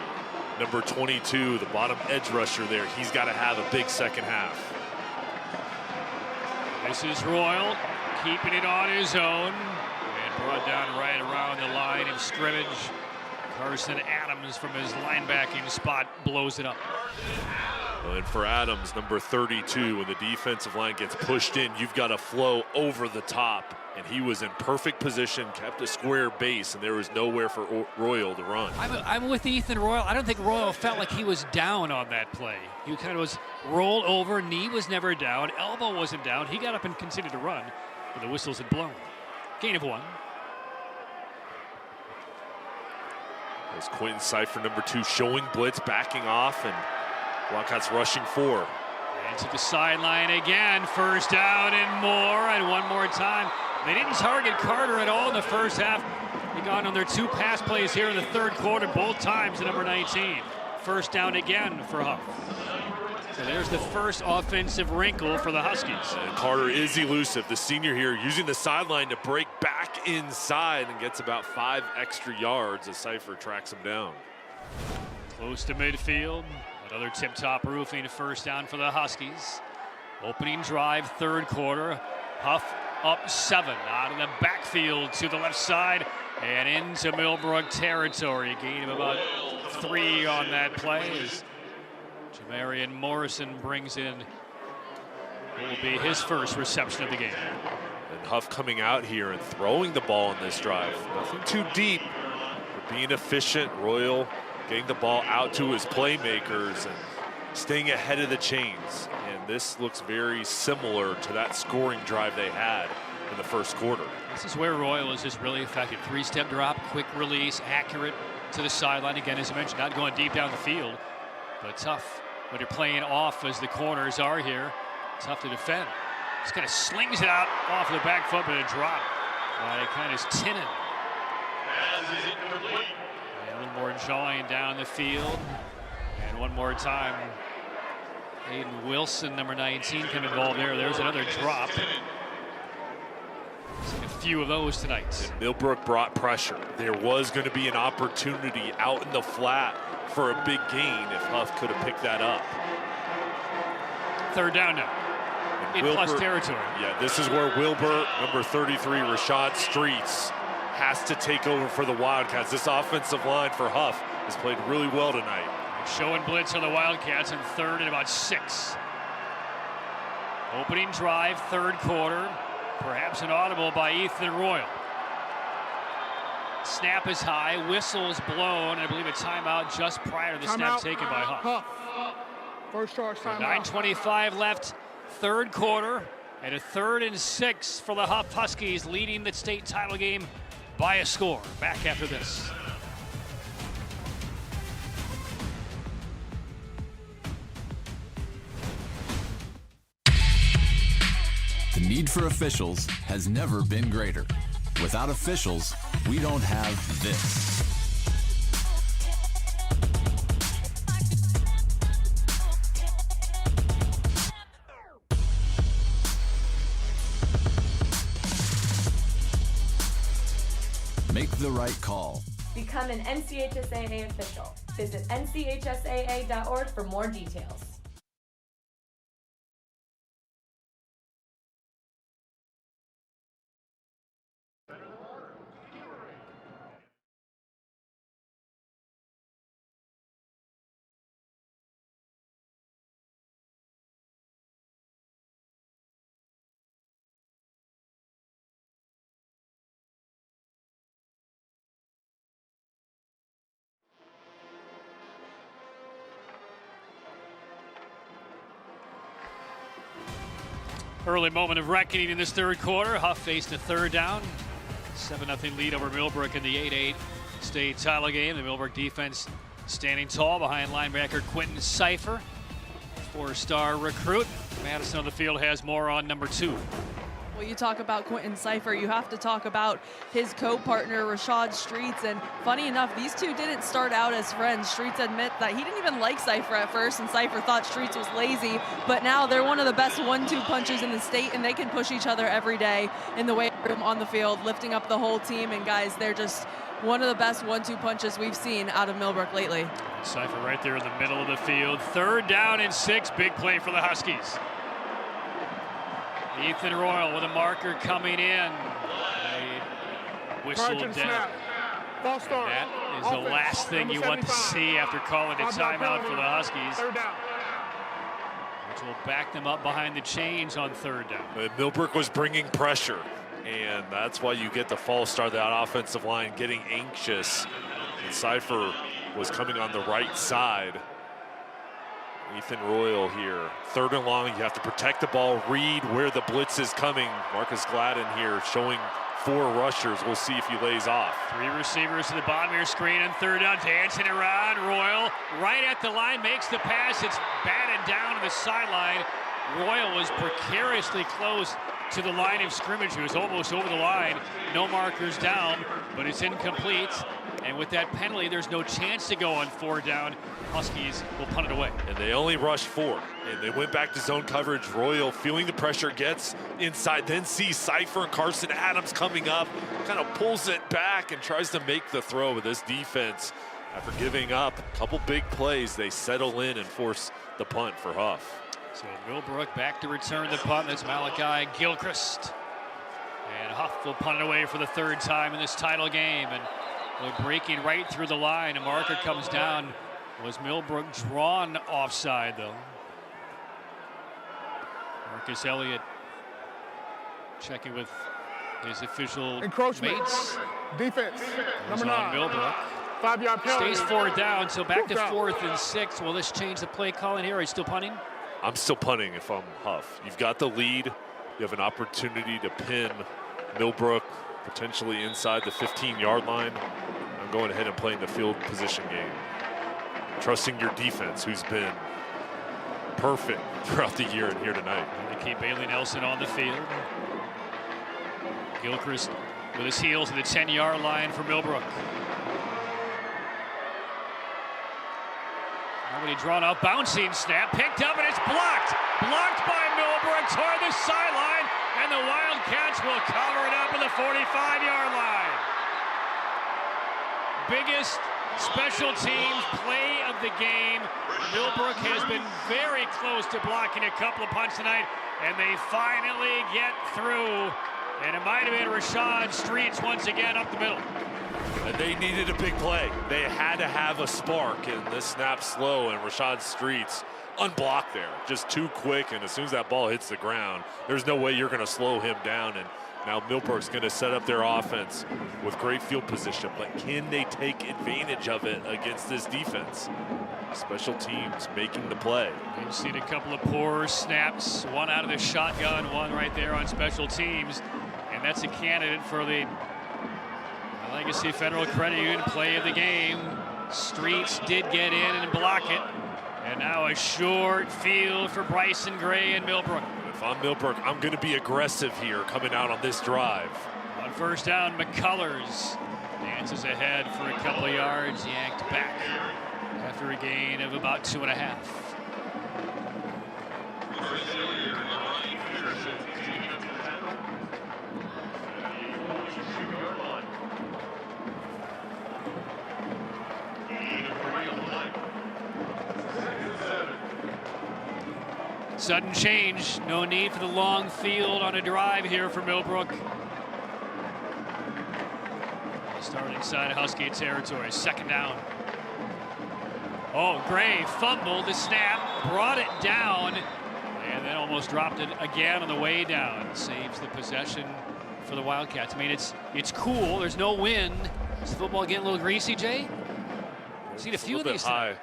Number 22, the bottom edge rusher there. He's got to have a big second half. This is Royal keeping it on his own and brought down right around the line of scrimmage. Carson Adams from his linebacking spot blows it up. And for Adams, number 32, when the defensive line gets pushed in, you've got to flow over the top. And he was in perfect position, kept a square base, and there was nowhere for Royal to run. I'm with Ethan Royal. I don't think Royal felt like he was down on that play. He kind of was rolled over, knee was never down, elbow wasn't down. He got up and continued to run, but the whistles had blown. Gain of 1. There's Quentin Cipher, number 2, showing blitz, backing off, and Wildcats rushing 4. And to the sideline again, first down and more, and one more time. They didn't target Carter at all in the first half. They got on their 2 pass plays here in the third quarter, both times to number 19. First down again for Hough. So there's the first offensive wrinkle for the Huskies. And Carter is elusive. The senior here using the sideline to break back inside and gets about 5 extra yards as Cipher tracks him down. Close to midfield. Another Tip Top Roofing first down for the Huskies. Opening drive, third quarter. Hough up 7 out of the backfield to the left side and into Millbrook territory. A gain of about 3 on that play as Jamarian Morrison brings in what will be his first reception of the game. And Hough coming out here and throwing the ball in this drive. Nothing too deep, but being efficient. Royal getting the ball out to his playmakers and staying ahead of the chains. And this looks very similar to that scoring drive they had in the first quarter. This is where Royal is just really effective. 3-step drop, quick release, accurate to the sideline. Again, as I mentioned, not going deep down the field, but tough when you're playing off as the corners are here. Tough to defend. Just kind of slings it out off the back foot, but a drop by kind of Tinnen. And a little more jawing down the field. And one more time, Aiden Wilson, number 19, come involved there. There's another drop. Seen a few of those tonight. And Millbrook brought pressure. There was going to be an opportunity out in the flat for a big gain if Hough could have picked that up. Third down now. In plus territory. Yeah, this is where Wilbur, number 33, Rashad Streets, has to take over for the Wildcats. This offensive line for Hough has played really well tonight. Showing blitz on the Wildcats in third and about 6. Opening drive, third quarter. Perhaps an audible by Ethan Royal. Snap is high, whistle is blown, and I believe a timeout just prior to the snap taken by Hough. First charge timeout. 9:25 left, third quarter, and a 3rd and 6 for the Hough Huskies, leading the state title game by a score. Back after this. The need for officials has never been greater. Without officials, we don't have this. Make the right call. Become an NCHSAA official. Visit NCHSAA.org for more details. Early moment of reckoning in this third quarter. Hough faced a third down. 7-0 lead over Millbrook in the 8-8 state title game. The Millbrook defense standing tall behind linebacker Quentin Cipher, 4-star recruit. Madison on the field has more on number 2. Well, you talk about Quentin Cipher, you have to talk about his co-partner, Rashad Streets. And funny enough, these two didn't start out as friends. Streets admit that he didn't even like Cipher at first, and Cipher thought Streets was lazy. But now they're one of the best 1-2 punches in the state, and they can push each other every day in the weight room, on the field, lifting up the whole team. And guys, they're just one of the best 1-2 punches we've seen out of Millbrook lately. Cipher right there in the middle of the field. 3rd down and 6. Big play for the Huskies. Ethan Royal with a marker coming in. A whistle down. That is the last thing you want to see after calling a timeout for the Huskies, which will back them up behind the chains on 3rd down. But Millbrook was bringing pressure, and that's why you get the false start. That offensive line getting anxious, and Cipher was coming on the right side. Ethan Royal here, 3rd and long. You have to protect the ball, read where the blitz is coming. Marcus Gladden here showing 4 rushers. We'll see if he lays off. 3 receivers to the bottom of your screen, and 3rd down, dancing around. Royal right at the line, makes the pass. It's batted down to the sideline. Royal was precariously close to the line of scrimmage. He was almost over the line. No markers down, but it's incomplete. And with that penalty, there's no chance to go on 4th down. Huskies will punt it away. And they only rushed 4, and they went back to zone coverage. Royal feeling the pressure, gets inside, then sees Cipher and Carson Adams coming up, kind of pulls it back and tries to make the throw. With this defense, after giving up a couple big plays, they settle in and force the punt for Hough. So Millbrook back to return the punt. That's Malachi Gilchrist. And Hough will punt it away for the 3rd time in this title game. And we're breaking right through the line. A marker comes down. Was Millbrook drawn offside, though? Marcus Elliott checking with his official mates. Defense. Number 9. Millbrook. 5-yard penalty. Stays 4th down, so back to 4th and 6. Will this change the play calling here? Are you still punting? I'm still punting if I'm Hough. You've got the lead. You have an opportunity to pin Millbrook potentially inside the 15-yard line. I'm going ahead and playing the field position game. Trusting your defense, who's been perfect throughout the year and here tonight. They keep Bailey Nelson on the field. Gilchrist with his heels to the 10-yard line for Millbrook. Nobody drawn out, bouncing snap, picked up, and it's blocked. Blocked by Millbrook toward the sideline, and the Wildcats will cover it up at the 45-yard line. Biggest special teams play of the game. Millbrook has been very close to blocking a couple of punts tonight, and they finally get through. And it might have been Rashad Streets once again up the middle. And they needed a big play. They had to have a spark, and this snap slow, and Rashad Streets unblocked there. Just too quick, and as soon as that ball hits the ground, there's no way you're going to slow him down. And now Millbrook's going to set up their offense with great field position, but can they take advantage of it against this defense? Special teams making the play. We've seen a couple of poor snaps, one out of the shotgun, one right there on special teams, and that's a candidate for the Legacy Federal Credit Union play of the game. Streets did get in and block it, and now a short field for Bryson Gray and Millbrook. If I'm Millbrook, I'm going to be aggressive here coming out on this drive. On 1st down, McCullers dances ahead for a couple of yards, yanked back after a gain of about 2.5. Sudden change, no need for the long field on a drive here for Millbrook. Start inside Husky territory, 2nd down. Oh, Gray fumbled the snap, brought it down, and then almost dropped it again on the way down. Saves the possession for the Wildcats. I mean, it's cool, there's no wind. Is the football getting a little greasy, Jay? I've seen a few of these. High.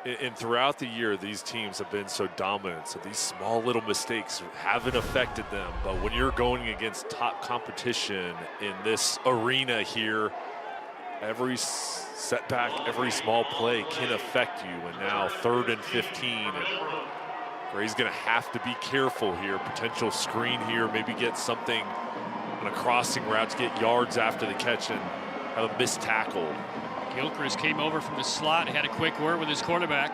And throughout the year, these teams have been so dominant, so these small little mistakes haven't affected them. But when you're going against top competition in this arena here, every setback, every small play can affect you. And now 3rd and 15. And Gray's going to have to be careful here. Potential screen here, maybe get something on a crossing route to get yards after the catch and have a missed tackle. Gilchrist came over from the slot, had a quick word with his quarterback.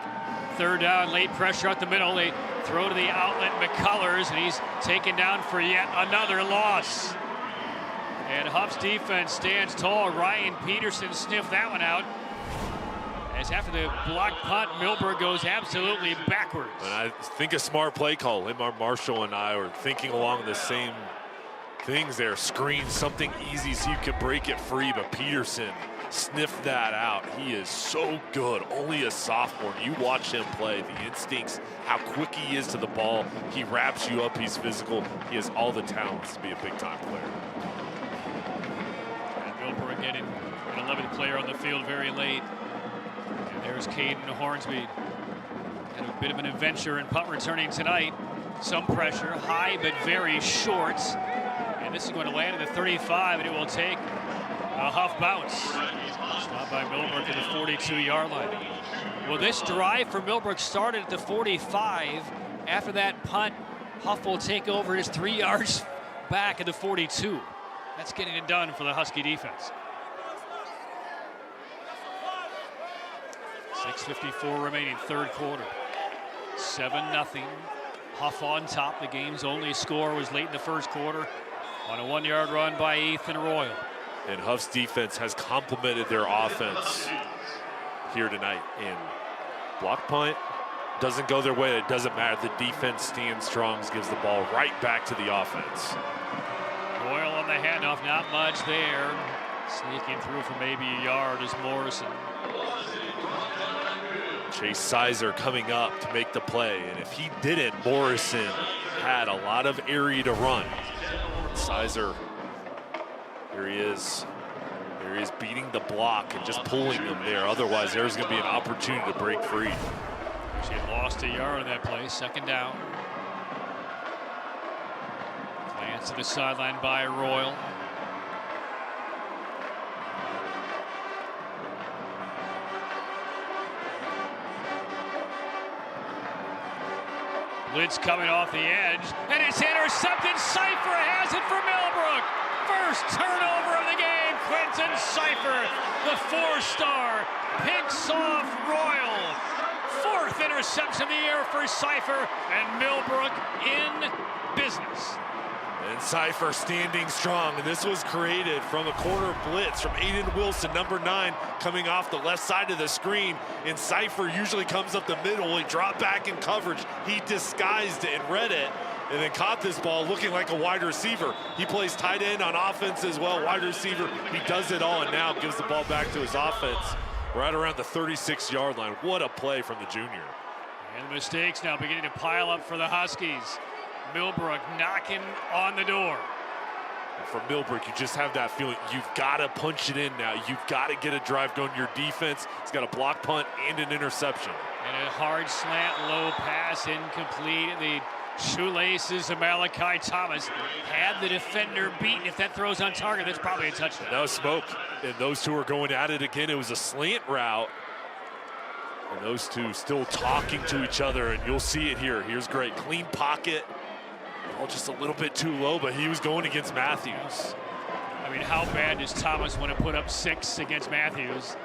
3rd down, late pressure up the middle. They throw to the outlet, McCullers, and he's taken down for yet another loss. And Hough's defense stands tall. Ryan Peterson sniffed that one out. As after the block punt, Millbrook goes absolutely backwards. And I think a smart play call. Marshall and I were thinking along the same things there. Screen something easy so you can break it free, but Peterson sniffed that out. He is so good, only a sophomore. You watch him play, the instincts, how quick he is to the ball. He wraps you up, he's physical. He has all the talents to be a big-time player. And Millbrook getting an 11th player on the field very late. And there's Caden Hornsby. Had a bit of an adventure in punt returning tonight. Some pressure, high but very short. And this is going to land at the 35, and it will take a Hough bounce. Stopped by Millbrook at the 42-yard line. Well, this drive for Millbrook started at the 45. After that punt, Hough will take over his 3 yards back at the 42. That's getting it done for the Husky defense. 6:54 remaining, 3rd quarter. 7-0. Hough on top. The game's only score was late in the 1st quarter on a 1-yard run by Ethan Royal. And Hough's defense has complemented their offense here tonight. And block punt doesn't go their way. It doesn't matter. The defense stands strong, gives the ball right back to the offense. Royal on the handoff, not much there. Sneaking through for maybe a yard is Morrison. Chase Sizer coming up to make the play. And if he didn't, Morrison had a lot of area to run. Sizer, here he is. There he is beating the block and just pulling him there. Otherwise, there's going to be an opportunity to break free. She had lost a yard on that play. 2nd down. Glance to the sideline by Royal. Blitz coming off the edge, and it's intercepted. Cipher has it for Millbrook. First turnover of the game. Quentin Cipher, the 4-star, picks off Royal. 4th interception of the year for Cipher, and Millbrook in business. And Cipher standing strong, and this was created from a corner blitz from Aiden Wilson, number 9, coming off the left side of the screen. And Cipher usually comes up the middle. He dropped back in coverage. He disguised it and read it, and then caught this ball looking like a wide receiver. He plays tight end on offense as well, wide receiver. He does it all, and now gives the ball back to his offense right around the 36-yard line. What a play from the junior. And the mistakes now beginning to pile up for the Huskies. Millbrook knocking on the door. And for Millbrook, you just have that feeling you've got to punch it in now. You've got to get a drive going. Your defense has got a block punt and an interception. And a hard slant, low pass, incomplete. The shoelaces of Malachi Thomas had the defender beaten. If that throws on target, that's probably a touchdown. No smoke. And those two are going at it again. It was a slant route. And those two still talking to each other, and you'll see it here. Here's great. Clean pocket. Oh, just a little bit too low, but he was going against Matthews. I mean, how bad does Thomas want to put up 6 against Matthews?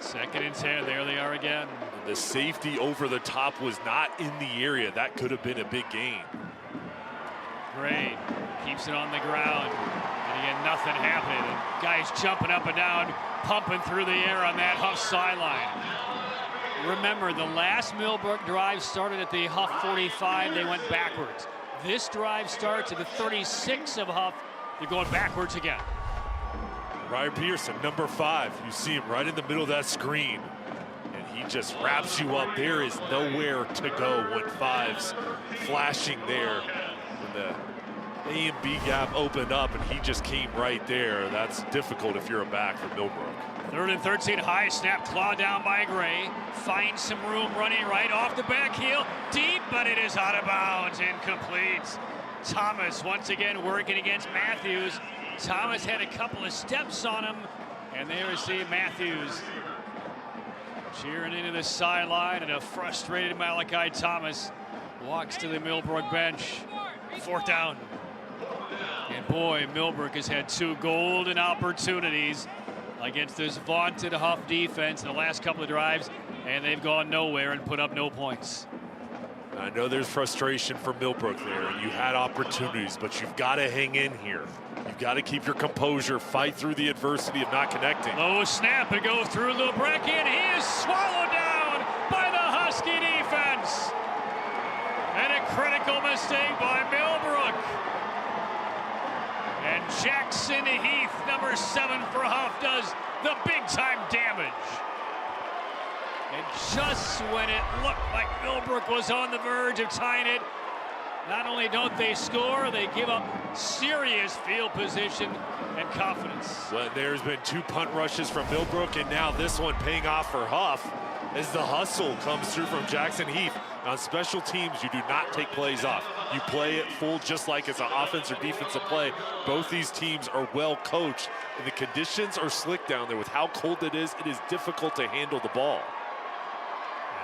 2nd and 10, there they are again. And the safety over the top was not in the area. That could have been a big gain. Gray keeps it on the ground. And again, nothing happening. And guys jumping up and down, pumping through the air on that Hough sideline. Remember, the last Millbrook drive started at the Hough 45. They went backwards. This drive starts at the 36 of Hough. They're going backwards again. Ryan Pearson, number 5. You see him right in the middle of that screen. And he just wraps you up. There is nowhere to go when 5's flashing there. When the A and B gap opened up and he just came right there. That's difficult if you're a back for Millbrook. 3rd and 13, high snap, claw down by Gray. Finds some room running right off the back heel. Deep, but it is out of bounds, incomplete. Thomas once again working against Matthews. Thomas had a couple of steps on him, and there we see Matthews cheering into the sideline, and a frustrated Malachi Thomas walks to the Millbrook bench. 4th down. And boy, Millbrook has had 2 golden opportunities against this vaunted Hough defense in the last couple of drives, and they've gone nowhere and put up no points. I know there's frustration for Millbrook there, and you had opportunities, but you've got to hang in here. You've got to keep your composure, fight through the adversity of not connecting. Low snap and go through Millbrook, and he is swallowed down by the Husky defense. And a critical mistake by Millbrook. And Jackson Heath, number 7 for Hough, does the big-time damage. And just when it looked like Millbrook was on the verge of tying it, not only don't they score, they give up serious field position and confidence. Well, there's been 2 punt rushes from Millbrook, and now this one paying off for Hough as the hustle comes through from Jackson Heath. On special teams, you do not take plays off. You play it full just like it's an offense or defensive play. Both these teams are well coached, and the conditions are slick down there. With how cold it is difficult to handle the ball.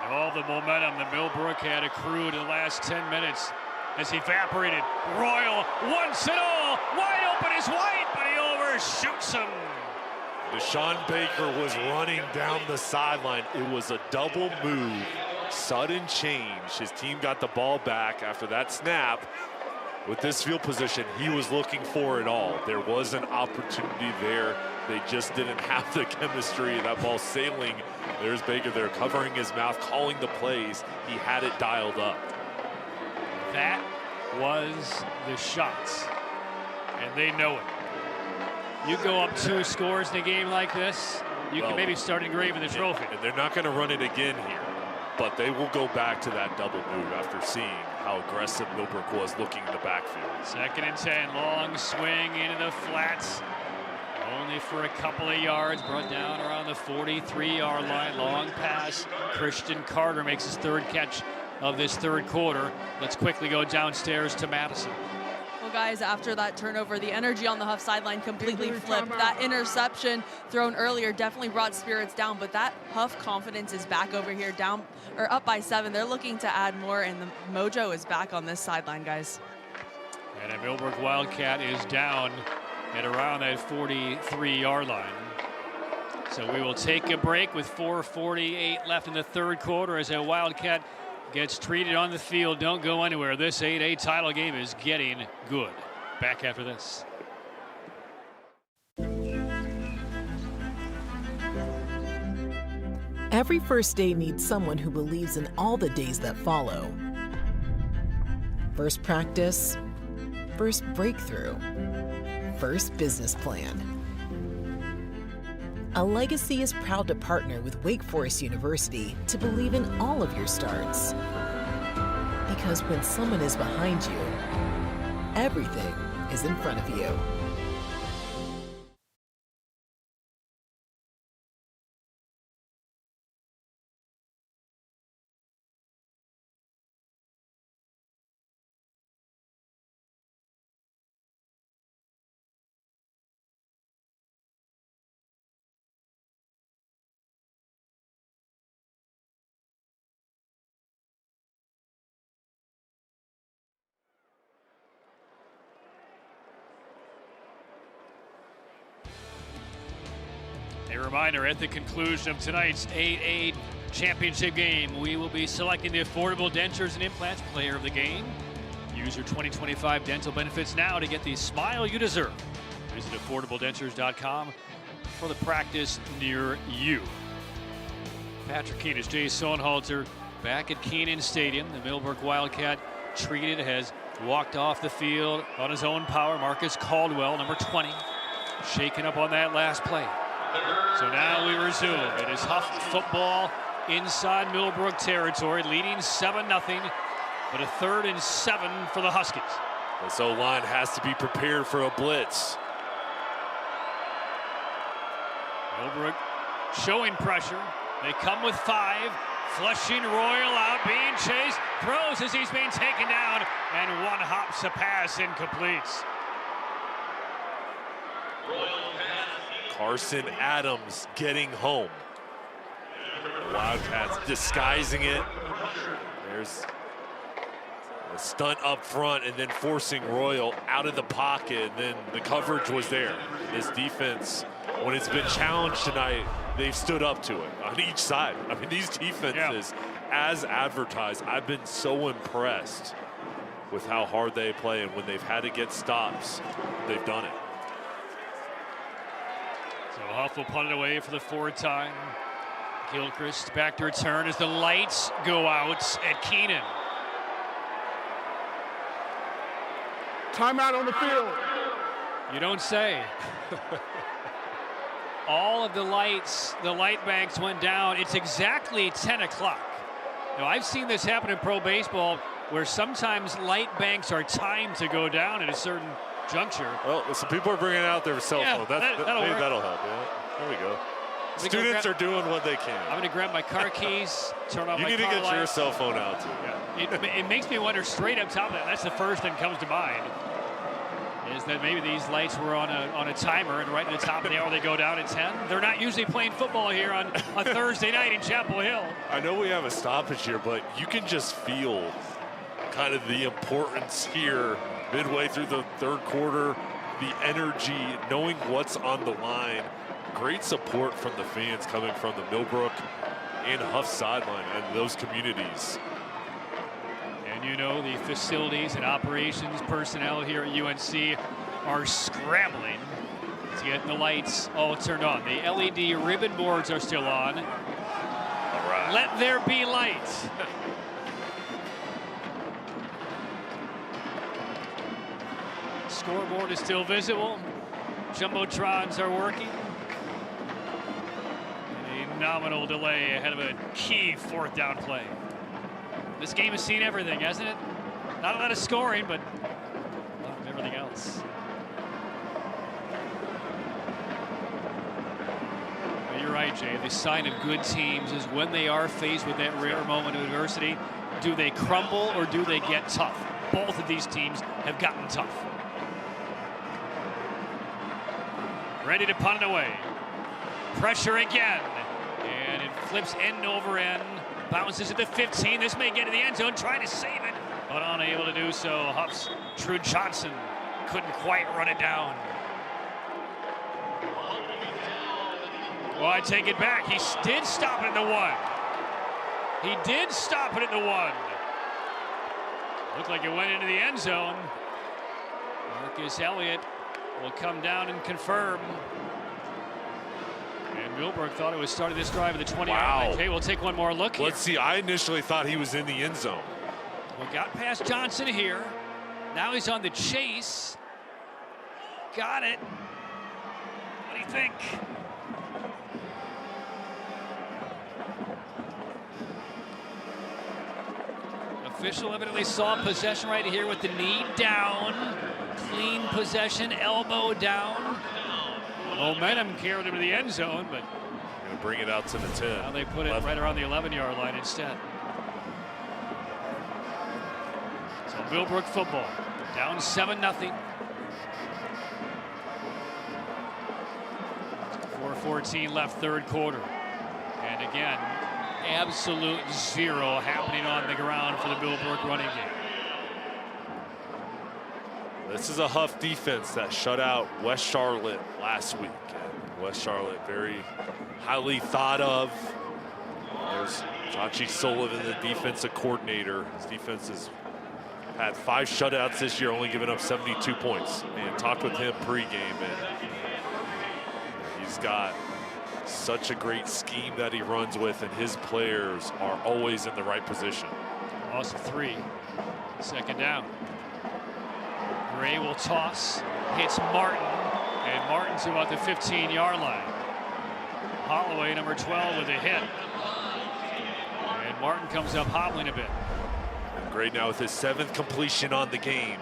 And all the momentum that Millbrook had accrued in the last 10 minutes has evaporated. Royal wants it all. Wide open is White, but he overshoots him. Deshaun Baker was running down the sideline. It was a double move, sudden change. His team got the ball back after that snap. With this field position, he was looking for it all. There was an opportunity there. They just didn't have the chemistry. That ball sailing. There's Baker there covering his mouth, calling the plays. He had it dialed up. That was the shots, and they know it. You go up 2 scores in a game like this, you can maybe start engraving the trophy. And they're not going to run it again here, but they will go back to that double move after seeing how aggressive Millbrook was looking in the backfield. 2nd and 10, long swing into the flats. Only for a couple of yards, brought down around the 43-yard line. Long pass. Christian Carter makes his 3rd catch of this 3rd quarter. Let's quickly go downstairs to Madison. Well, guys, after that turnover, the energy on the Hough sideline completely flipped. That interception thrown earlier definitely brought spirits down, but that Hough confidence is back over here, down or up by 7. They're looking to add more, and the mojo is back on this sideline, guys. And a Millbrook Wildcat is down at around that 43-yard line. So we will take a break with 4:48 left in the 3rd quarter as a Wildcat gets treated on the field. Don't go anywhere. This 8A title game is getting good. Back after this. Every first day needs someone who believes in all the days that follow. First practice, first breakthrough, first business plan. A Legacy is proud to partner with Wake Forest University to believe in all of your starts. Because when someone is behind you, everything is in front of you. A reminder, at the conclusion of tonight's 8A championship game, we will be selecting the Affordable Dentures and Implants player of the game. Use your 2025 dental benefits now to get the smile you deserve. Visit affordabledentures.com for the practice near you. Patrick Keenan, Jay Sohnhalter back at Kenan Stadium. The Millbrook Wildcat treated, has walked off the field on his own power. Marcus Caldwell, number 20, shaken up on that last play. So now we resume. It is Hough football inside Millbrook territory, leading 7-0, but a 3rd and 7 for the Huskies. This O-line has to be prepared for a blitz. Millbrook showing pressure. They come with 5. Flushing Royal out, being chased. Throws as he's being taken down. And one hops a pass, incomplete. Carson Adams getting home. The Wildcats disguising it. There's a stunt up front and then forcing Royal out of the pocket. And then the coverage was there. This defense, when it's been challenged tonight, they've stood up to it on each side. I mean, these defenses, as advertised, I've been so impressed with how hard they play. And when they've had to get stops, they've done it. So Hough will punt it away for the 4th time. Gilchrist back to return as the lights go out at Keenan. Timeout on the field. You don't say. All of the lights, the light banks went down. It's exactly 10 o'clock. Now, I've seen this happen in pro baseball where sometimes light banks are timed to go down at a certain juncture. Well, some people are bringing out their cell phone. That'll maybe work. that'll help. Yeah, there we go. Students are doing what they can. I'm going to grab my car keys, turn on my car You need to get light. your cell phone out, too. Yeah. It makes me wonder straight up top of that. That's the first thing that comes to mind. Is that maybe these lights were on a timer and right at the top of the hour they go down at 10. They're not usually playing football here on a Thursday night in Chapel Hill. I know we have a stoppage here, but you can just feel kind of the importance here midway through the 3rd quarter, the energy, knowing what's on the line. Great support from the fans coming from the Millbrook and Hough sideline and those communities. And you know, the facilities and operations personnel here at UNC are scrambling to get the lights all turned on. The LED ribbon boards are still on. All right. Let there be light. Scoreboard is still visible. Jumbotrons are working. A nominal delay ahead of a key 4th down play. This game has seen everything, hasn't it? Not a lot of scoring, but a lot of everything else. But you're right, Jay. The sign of good teams is when they are faced with that rare moment of adversity, do they crumble or do they get tough? Both of these teams have gotten tough. Ready to punt it away. Pressure again. And it flips end over end. Bounces at the 15. This may get to the end zone, trying to save it, but unable to do so. Hough's True Johnson couldn't quite run it down. Well, I take it back. He did stop it at the 1. He did stop it at the 1. Looked like it went into the end zone. Marcus Elliott will come down and confirm. And Millbrook thought it was starting this drive at the 20-yard line. Okay, we'll take one more look here. Let's see. I initially thought he was in the end zone. Well, got past Johnson here. Now he's on the chase. Got it. What do you think? Official evidently saw possession right here with the knee down. Clean possession, elbow down. Momentum carried him to the end zone, but Going to bring it out to the 10. now they put it right around the 11-yard line instead. So Millbrook football down 7-0. 4:14 left, 3rd quarter. And again, absolute zero happening on the ground for the Millbrook running game. This is a Hough defense that shut out West Charlotte last week. And West Charlotte, very highly thought of. There's Chachi Sullivan, the defensive coordinator. His defense has had 5 shutouts this year, only giving up 72 points. And talked with him pregame, and he's got such a great scheme that he runs with, and his players are always in the right position. Loss of 3. 2nd down. Gray will toss, hits Martin, and Martin's about the 15-yard line. Holloway, number 12, with a hit. And Martin comes up hobbling a bit. Gray now with his 7th completion on the game.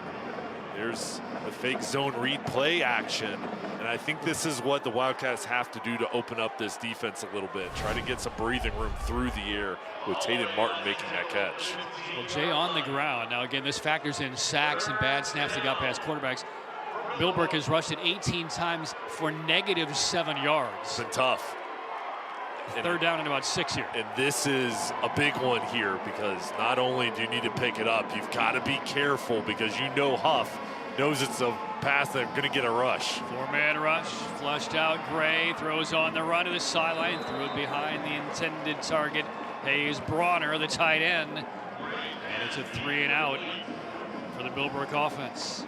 There's the fake zone read play action. And I think this is what the Wildcats have to do to open up this defense a little bit. Try to get some breathing room through the air with Tatum Martin making that catch. Well, Jay on the ground. Now, again, this factors in sacks and bad snaps that got past quarterbacks. Millbrook has rushed it 18 times for -7 yards. It's been tough. Third down and about 6 here. And this is a big one here because not only do you need to pick it up, you've got to be careful because you know Hough knows it's a pass that's going to get a rush. Four-man rush, flushed out. Gray throws on the run to the sideline, threw it behind the intended target. Hayes Bronner, the tight end. And it's a 3-and-out for the Millbrook offense.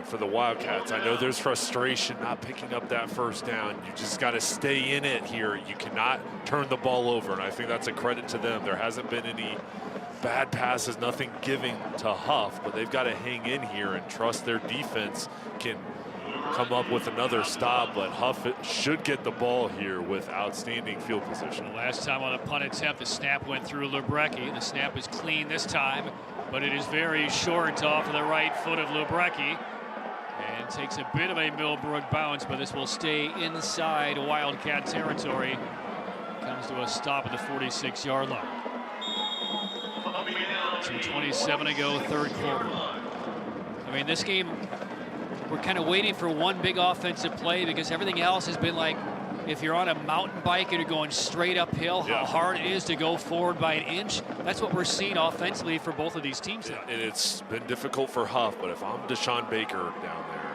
For the Wildcats, I know there's frustration not picking up that first down. You just got to stay in it here. You cannot turn the ball over, and I think that's a credit to them. There hasn't been any bad passes, nothing giving to Hough, but they've got to hang in here and trust their defense can come up with another stop. But Hough should get the ball here with outstanding field position. The last time on a punt attempt, the snap went through Lubrecki. The snap is clean this time, but it is very short off of the right foot of Lubrecki. And takes a bit of a Millbrook bounce, but this will stay inside Wildcat territory. Comes to a stop at the 46-yard line. 2:27 to go, third quarter. I mean, this game, we're kind of waiting for one big offensive play because everything else has been like, if you're on a mountain bike and you're going straight uphill, how hard it is to go forward by an inch. That's what we're seeing offensively for both of these teams now. And it's been difficult for Hough, but if I'm Deshaun Baker down there,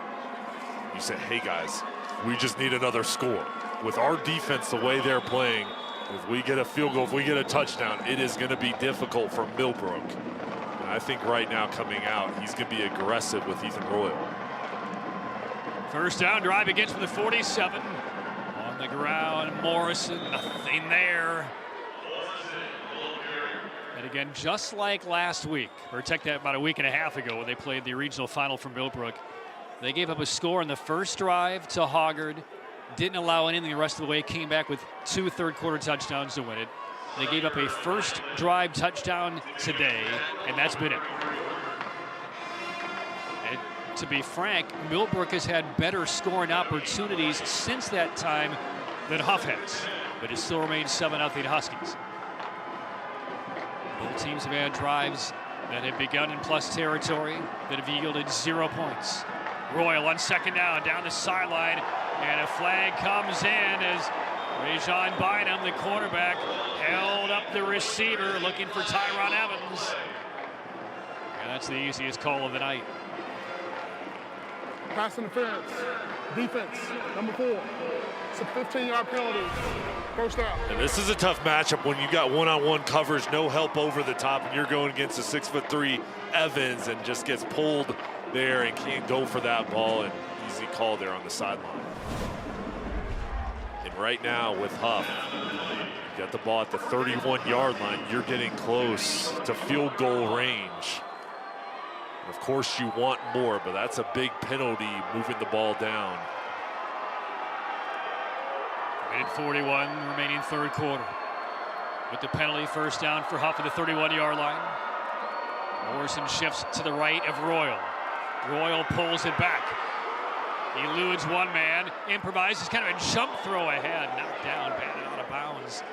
you say, hey guys, we just need another score. With our defense, the way they're playing, if we get a field goal, if we get a touchdown, it is going to be difficult for Millbrook. And I think right now coming out, he's going to be aggressive with Ethan Royal. First down drive begins from the 47. On the ground, Morrison, nothing there. And again, just like last week, or take that about a week and a half ago when they played the regional final from Millbrook, they gave up a score in the first drive to Hoggard, didn't allow anything the rest of the way, came back with 2 third-quarter touchdowns to win it. They gave up a first drive touchdown today, and that's been it. And to be frank, Millbrook has had better scoring opportunities since that time than Hough has, but it still remains 7-0 Huskies. Both teams have had drives that have begun in plus territory that have yielded 0 points. Royal on second down the sideline, and a flag comes in as Rajon Bynum, the cornerback, held up the receiver looking for Tyron Evans. And that's the easiest call of the night. Pass interference. Defense, number 4. It's a 15-yard penalty. First down. And this is a tough matchup when you got one-on-one coverage, no help over the top, and you're going against a 6'3" Evans and just gets pulled there and can't go for that ball. And easy call there on the sideline. And right now with Hough, you got the ball at the 31-yard line. You're getting close to field goal range. Of course you want more, but that's a big penalty moving the ball down. Minute 41 remaining third quarter. With the penalty, first down for Hough at the 31-yard line. Morrison shifts to the right of Royal. Royal pulls it back. Eludes one man, improvises kind of a jump throw ahead, knocked down, batted out of bounds.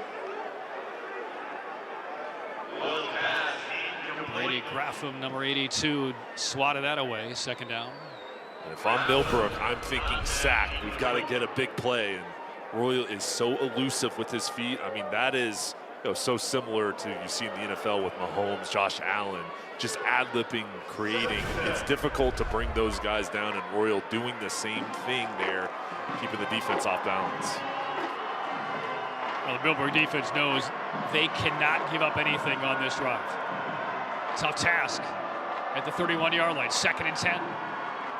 Brady Graffam, number 82, swatted that away, second down. And if I'm Millbrook, I'm thinking sack. We've got to get a big play. And Royal is so elusive with his feet. I mean, that is so similar to you see in the NFL with Mahomes, Josh Allen, just ad-libbing, creating. It's difficult to bring those guys down, and Royal doing the same thing there, keeping the defense off balance. Well, the Millbrook defense knows they cannot give up anything on this drive. Tough task at the 31-yard line, 2nd and 10.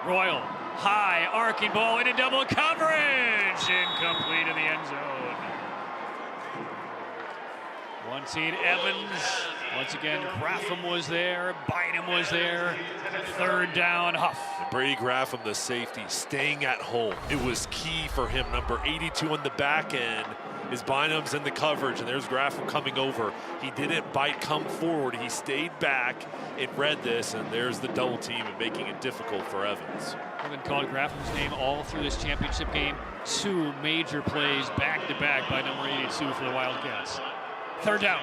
Royal, high, arcing ball into double coverage, incomplete in the end zone. Wanted Evans, once again, Graffam was there, Bynum was there, third down, Hough. And Brady Graffam, the safety, staying at home. It was key for him, number 82 on the back end, is Bynum's in the coverage, and there's Graffam coming over. He didn't come forward. He stayed back and read this, and there's the double team and making it difficult for Evans. I've been called Graffam's name all through this championship game. 2 major plays back-to-back by number 82 for the Wildcats. 3rd down.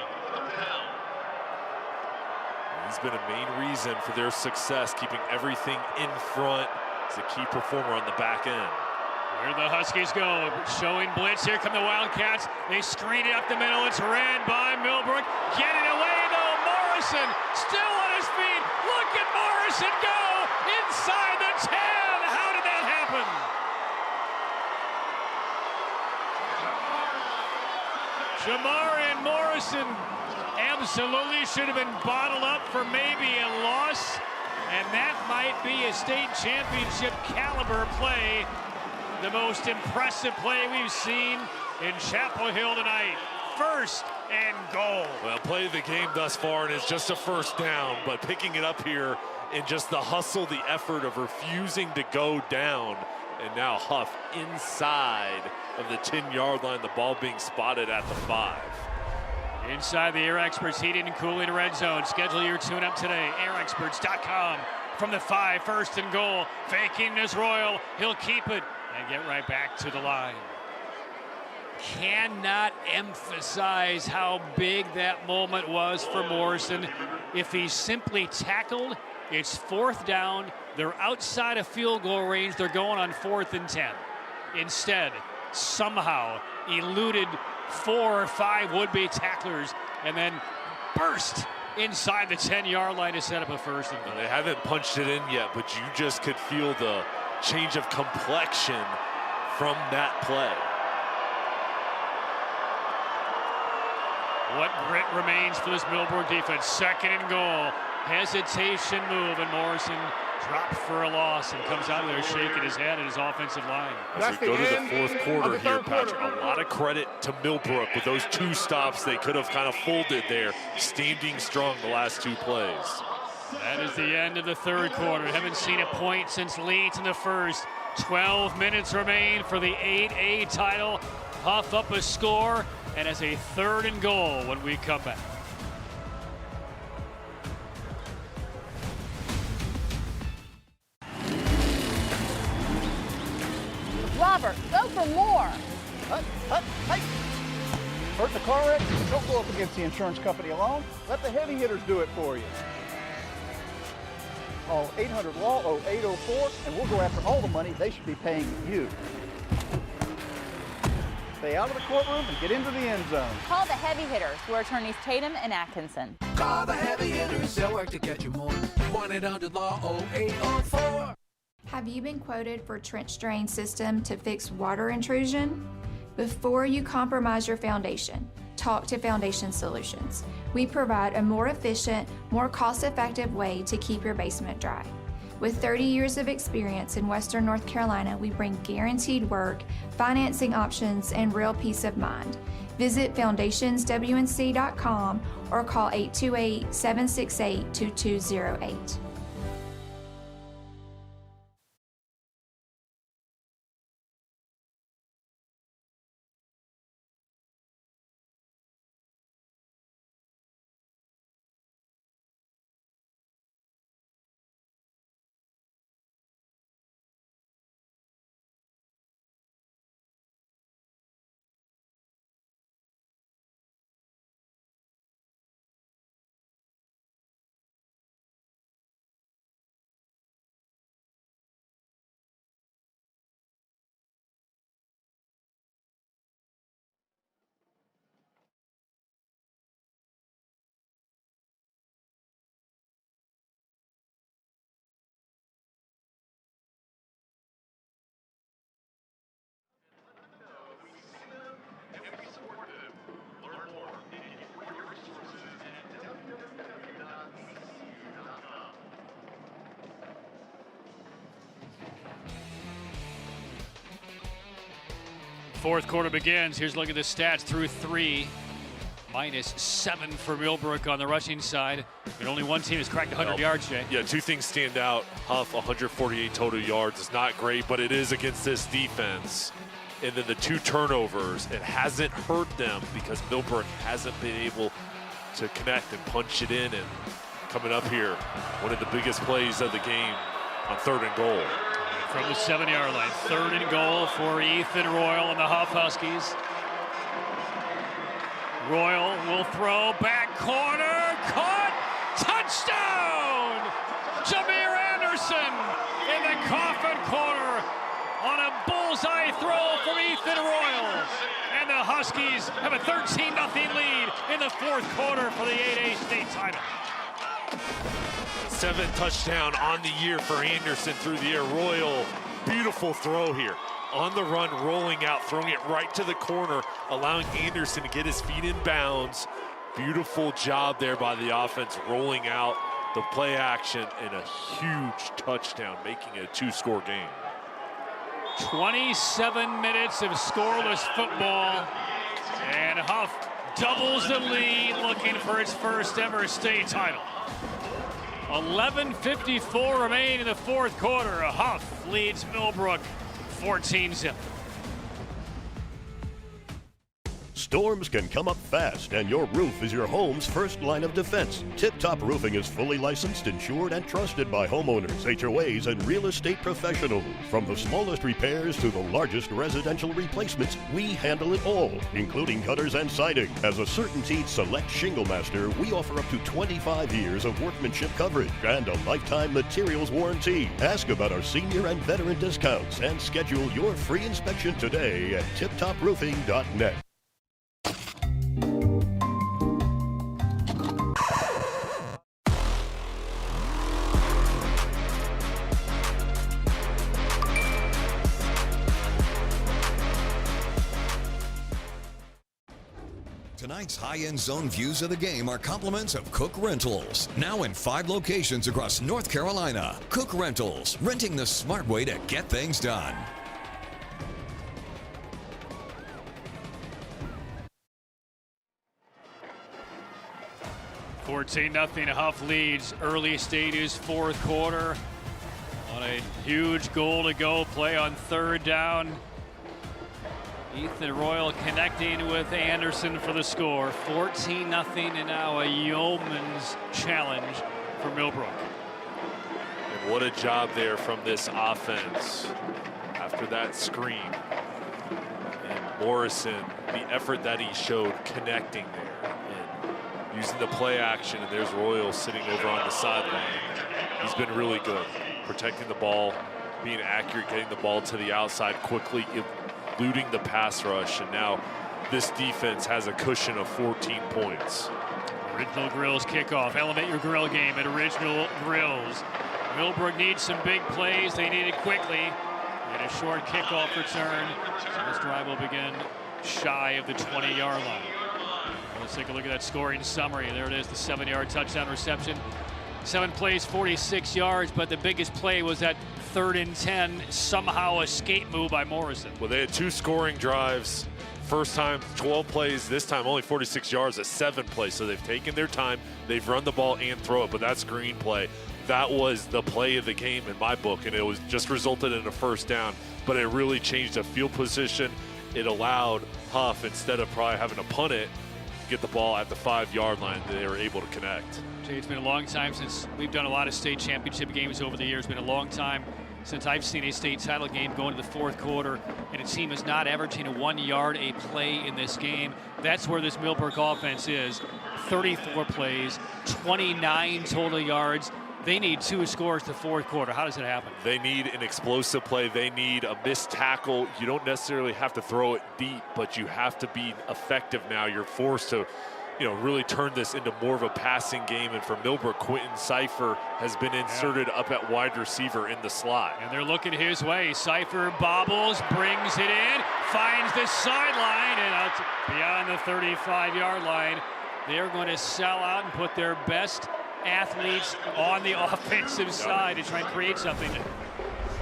He's been a main reason for their success, keeping everything in front. He's a key performer on the back end. Where the Huskies go, showing blitz. Here come the Wildcats. They screen it up the middle. It's ran by Millbrook. Getting away though, Morrison still on his feet. Look at Morrison go inside the 10. How did that happen? Jamarian Morrison absolutely should have been bottled up for maybe a loss, and that might be a state championship caliber play. The most impressive play we've seen in Chapel Hill tonight. 1st and goal. Well, play of the game thus far, and it's just a 1st down, but picking it up here in just the hustle, the effort of refusing to go down. And now Hough inside of the 10-yard line, the ball being spotted at the 5. Inside the Air Experts heating and cooling red zone. Schedule your tune-up today, airexperts.com. From the 5, 1st and goal. Faking is Royal. He'll keep it and get right back to the line. Cannot emphasize how big that moment was for Morrison. If he simply tackled, it's 4th down. They're outside of field goal range. They're going on 4th and 10. Instead, somehow eluded 4 or 5 would-be tacklers and then burst inside the 10-yard line to set up a 1st and goal. They haven't punched it in yet, but you just could feel the change of complexion from that play. What grit remains for this Millbrook defense? 2nd and goal. Hesitation move, and Morrison dropped for a loss and comes out of there shaking his head at his offensive line. As we go to the 4th quarter here, Patrick, a lot of credit to Millbrook with those 2 stops. They could have kind of folded there, standing strong the last 2 plays. That is the end of the 3rd quarter. Haven't seen a point since Leeds in the 1st. 12 minutes remain for the 8A title. Hough up a score, and as a 3rd and goal when we come back. Robert, go for more. Hey! Hurt the car wreck? Don't go up against the insurance company alone. Let the heavy hitters do it for you. Call 800-LAW-0804 and we'll go after all the money they should be paying you. Stay out of the courtroom and get into the end zone. Call the heavy hitters. We're attorneys Tatum and Atkinson. Call the heavy hitters. They'll work to get you more. 1-800-LAW-0804. Have you been quoted for trench drain system to fix water intrusion? Before you compromise your foundation, talk to Foundation Solutions. We provide a more efficient, more cost-effective way to keep your basement dry. With 30 years of experience in Western North Carolina, we bring guaranteed work, financing options, and real peace of mind. Visit foundationswnc.com or call 828-768-2208. Fourth quarter begins. Here's a look at the stats through 3. -7 for Millbrook on the rushing side. But only one team has cracked 100 yards, Jay. Yeah, 2 things stand out. Hough, 148 total yards. It's not great, but it is against this defense. and then the 2 turnovers, it hasn't hurt them because Millbrook hasn't been able to connect and punch it in. And coming up here, one of the biggest plays of the game on 3rd and goal. From the 7-yard line, 3rd and goal for Ethan Royal and the Hough Huskies. Royal will throw, back corner, caught, touchdown! Jameer Anderson in the coffin corner on a bullseye throw from Ethan Royal. And the Huskies have a 13-0 lead in the 4th quarter for the 8A state title. 7th touchdown on the year for Anderson through the air. Royal, beautiful throw here. On the run, rolling out, throwing it right to the corner, allowing Anderson to get his feet in bounds. Beautiful job there by the offense, rolling out the play action and a huge touchdown, making it a 2-score game. 27 minutes of scoreless football, and Hough doubles the lead, looking for its first ever state title. 11:54 remain in the 4th quarter. Hough leads Millbrook 14-0. Storms can come up fast, and your roof is your home's first line of defense. Tip Top Roofing is fully licensed, insured, and trusted by homeowners, HOAs, and real estate professionals. From the smallest repairs to the largest residential replacements, we handle it all, including gutters and siding. As a CertainTeed Select Shingle Master, we offer up to 25 years of workmanship coverage and a lifetime materials warranty. Ask about our senior and veteran discounts and schedule your free inspection today at tiptoproofing.net. Tonight's high-end zone views of the game are compliments of Cook Rentals. Now in 5 locations across North Carolina. Cook Rentals, renting the smart way to get things done. $14-0 Hough leads early stages 4th quarter on a huge goal to go play on 3rd down. Ethan Royal connecting with Anderson for the score. 14-0, and now a yeoman's challenge for Millbrook. And what a job there from this offense after that screen. And Morrison, the effort that he showed connecting there and using the play action, and there's Royal sitting over on the sideline. He's been really good, protecting the ball, being accurate, getting the ball to the outside quickly, eluding the pass rush, and now this defense has a cushion of 14 points. Original Grills kickoff. Elevate your grill game at Original Grills. Millbrook needs some big plays. They need it quickly. And a short kickoff return. So this drive will begin shy of the 20-yard line. Let's take a look at that scoring summary. There it is, the 7-yard touchdown reception. 7 plays, 46 yards, but the biggest play was that 3rd and 10, somehow escape move by Morrison. Well, they had 2 scoring drives. First time, 12 plays. This time, only 46 yards at 7 plays. So they've taken their time. They've run the ball and throw it, but that screen play, that was the play of the game in my book, and it was just resulted in a 1st down, but it really changed the field position. It allowed Hough, instead of probably having to punt it, get the ball at the 5-yard line. They were able to connect. It's been a long time since we've done a lot of state championship games over the years. It's been a long time since I've seen a state title game go into the 4th quarter and a team is not averaging a 1 yard a play in this game. That's where this Millbrook offense is. 34 plays, 29 total yards. They need 2 scores to 4th quarter. How does it happen? They need an explosive play. They need a missed tackle. You don't necessarily have to throw it deep, but you have to be effective now. You're forced to, really turn this into more of a passing game. And for Millbrook, Quentin Cipher has been inserted up at wide receiver in the slot. And they're looking his way. Cipher bobbles, brings it in, finds the sideline, and out beyond the 35-yard line. They're going to sell out and put their best athletes on the offensive side to try and create something.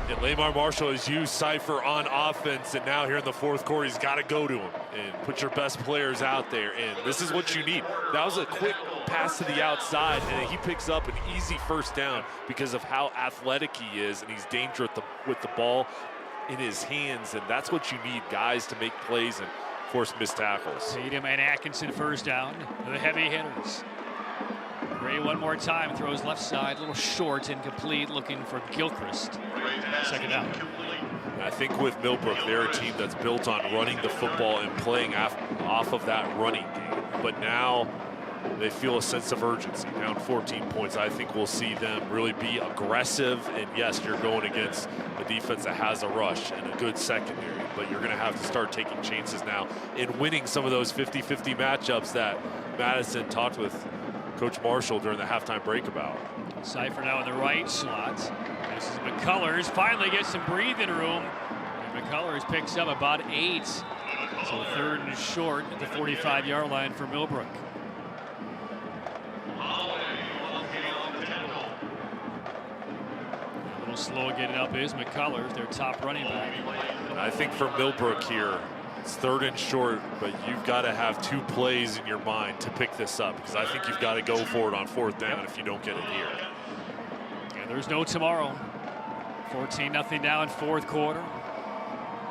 And Lamar Marshall has used Cipher on offense, and now here in the 4th quarter, he's got to go to him and put your best players out there. And this is what you need. That was a quick pass to the outside, and he picks up an easy 1st down because of how athletic he is, and he's dangerous with the ball. in his hands, and that's what you need, guys to make plays and force missed tackles. Tatum and Atkinson first down, the heavy hitters. Gray one more time, throws left side, a little short, incomplete, looking for Gilchrist. Second down. I think with Millbrook, they're a team that's built on running the football and playing off of that running game. But now they feel a sense of urgency. Down 14 points, I think we'll see them really be aggressive. And yes, you're going against a defense that has a rush and a good secondary. But you're going to have to start taking chances now in winning some of those 50-50 matchups that Madison talked with Coach Marshall during the halftime break about. Cypher now in the right slot. This is McCullers. Finally gets some breathing room. And McCullers picks up about 8. So 3rd and short at the 45-yard line for Millbrook. A little slow getting up is McCullers, their top running back. And I think for Millbrook here, it's 3rd and short, but you've got to have 2 plays in your mind to pick this up, because I think you've got to go for it on 4th down if you don't get it here. And there's no tomorrow. 14-0 down, 4th quarter.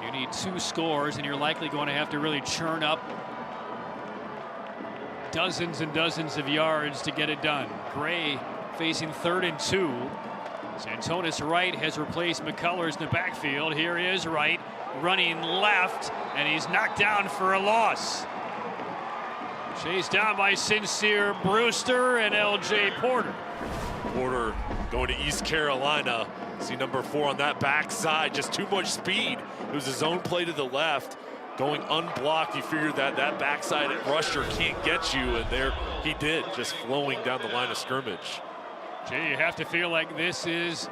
You need 2 scores, and you're likely going to have to really churn up dozens and dozens of yards to get it done. Gray facing 3rd and 2. Santonis Wright has replaced McCullers in the backfield. Here is Wright running left, and he's knocked down for a loss. Chased down by Sincere Brewster and L.J. Porter. Porter going to East Carolina. See number 4 on that backside, just too much speed. It was his own play to the left, going unblocked. He figured that backside rusher can't get you, and there he did, just flowing down the line of scrimmage. Jay, you have to feel like this is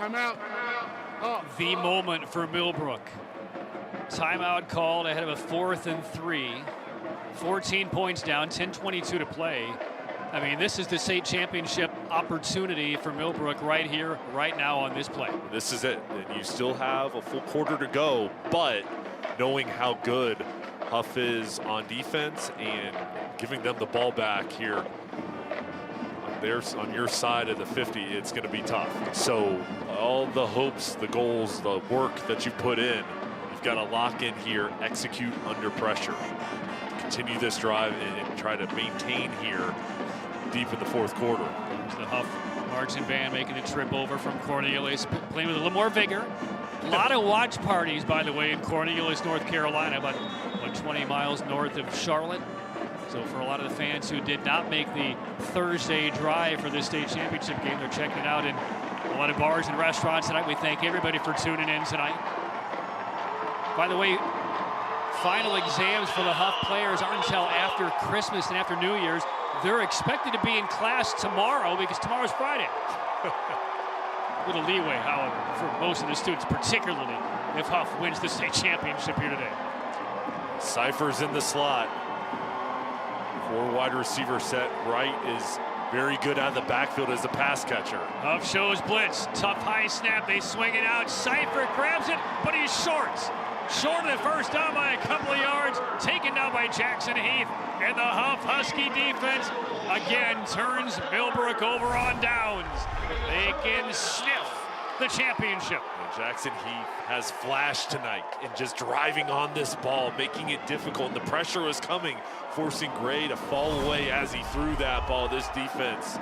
the moment for Millbrook. Timeout called ahead of a 4th and 3. 14 points down, 10:22 to play. I mean, this is the state championship opportunity for Millbrook right here, right now on this play. This is it. And you still have a full quarter to go, but knowing how good Hough is on defense and giving them the ball back here on your side of the 50, it's going to be tough. So all the hopes, the goals, the work that you put in, you've got to lock in here, execute under pressure, continue this drive and try to maintain here deep in the 4th quarter. There's the Hough marching band making a trip over from Cornelius, playing with a little more vigor. A lot of watch parties, by the way, in Cornelius, North Carolina, about 20 miles north of Charlotte. So for a lot of the fans who did not make the Thursday drive for this state championship game, they're checking it out in a lot of bars and restaurants tonight. We thank everybody for tuning in tonight. By the way, final exams for the Hough players aren't until after Christmas and after New Year's. They're expected to be in class tomorrow because tomorrow's Friday. Little leeway, however, for most of the students, particularly if Hough wins the state championship here today. Cypher's in the slot. 4 wide receiver set. Wright is very good out of the backfield as a pass catcher. Hough shows blitz. Tough high snap. They swing it out. Cypher grabs it, but he's short. Short of the first down by a couple of yards. Taken down by Jackson Heath. And the Hough Husky defense again turns Millbrook over on downs. They can sniff the championship. And Jackson Heath has flashed tonight in just driving on this ball, making it difficult. And the pressure was coming, forcing Gray to fall away as he threw that ball. This defense,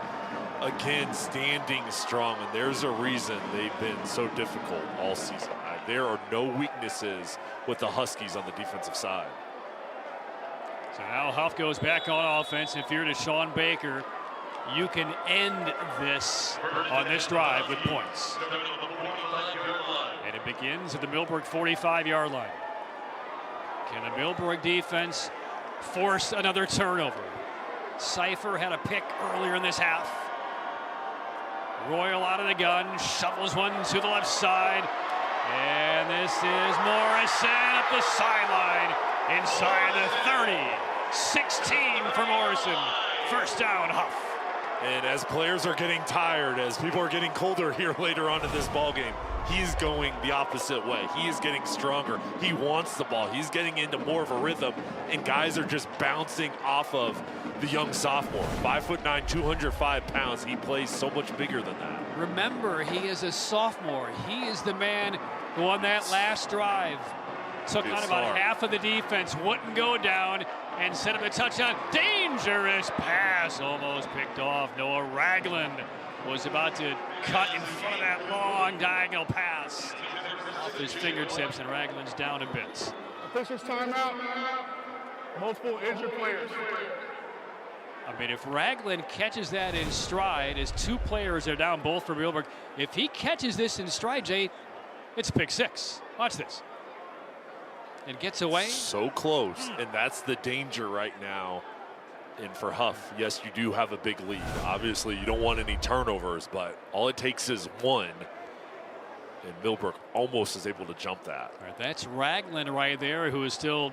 again, standing strong. And there's a reason they've been so difficult all season. There are no weaknesses with the Huskies on the defensive side. So now Hough goes back on offense. If you're Deshaun Baker, you can end this on this drive with points. And it begins at the Millbrook 45-yard line. Can the Millbrook defense force another turnover? Cypher had a pick earlier in this half. Royal out of the gun, shovels one to the left side. And this is Morrison up the sideline inside the 30. 16 for Morrison. First down, Hough. And as players are getting tired, as people are getting colder here later on in this ball game, he's going the opposite way. He is getting stronger. He wants the ball. He's getting into more of a rhythm, and guys are just bouncing off of the young sophomore. 5'9", 205 pounds. He plays so much bigger than that. Remember, he is a sophomore. He is the man who on that last drive took on about half of the defense, wouldn't go down, and set up a touchdown. Dangerous pass, almost picked off. Noah Ragland was about to cut in front of that long diagonal pass off his fingertips, and Ragland's down a bit. Officials timeout. Multiple injured players. I mean, if Ragland catches that in stride, as 2 players are down, both for Millbrook, if he catches this in stride, Jay, it's pick 6. Watch this. And gets away. So close, and that's the danger right now. And for Hough, yes, you do have a big lead. Obviously, you don't want any turnovers, but all it takes is 1. And Millbrook almost is able to jump that. All right, that's Ragland right there, who is still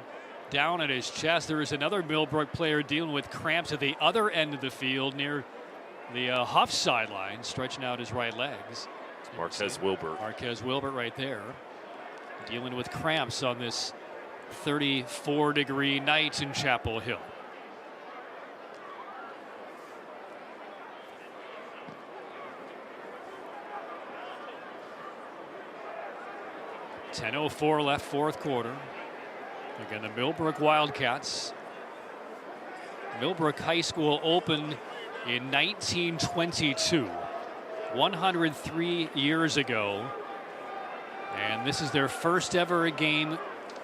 down at his chest. There is another Millbrook player dealing with cramps at the other end of the field near the Hough sideline, stretching out his right legs. Marquez Wilbert. Marquez Wilbert right there, dealing with cramps on this 34-degree night in Chapel Hill. .10:04 left, fourth quarter. Again, the Millbrook Wildcats. Millbrook High School opened in 1922, 103 years ago. And this is their first ever game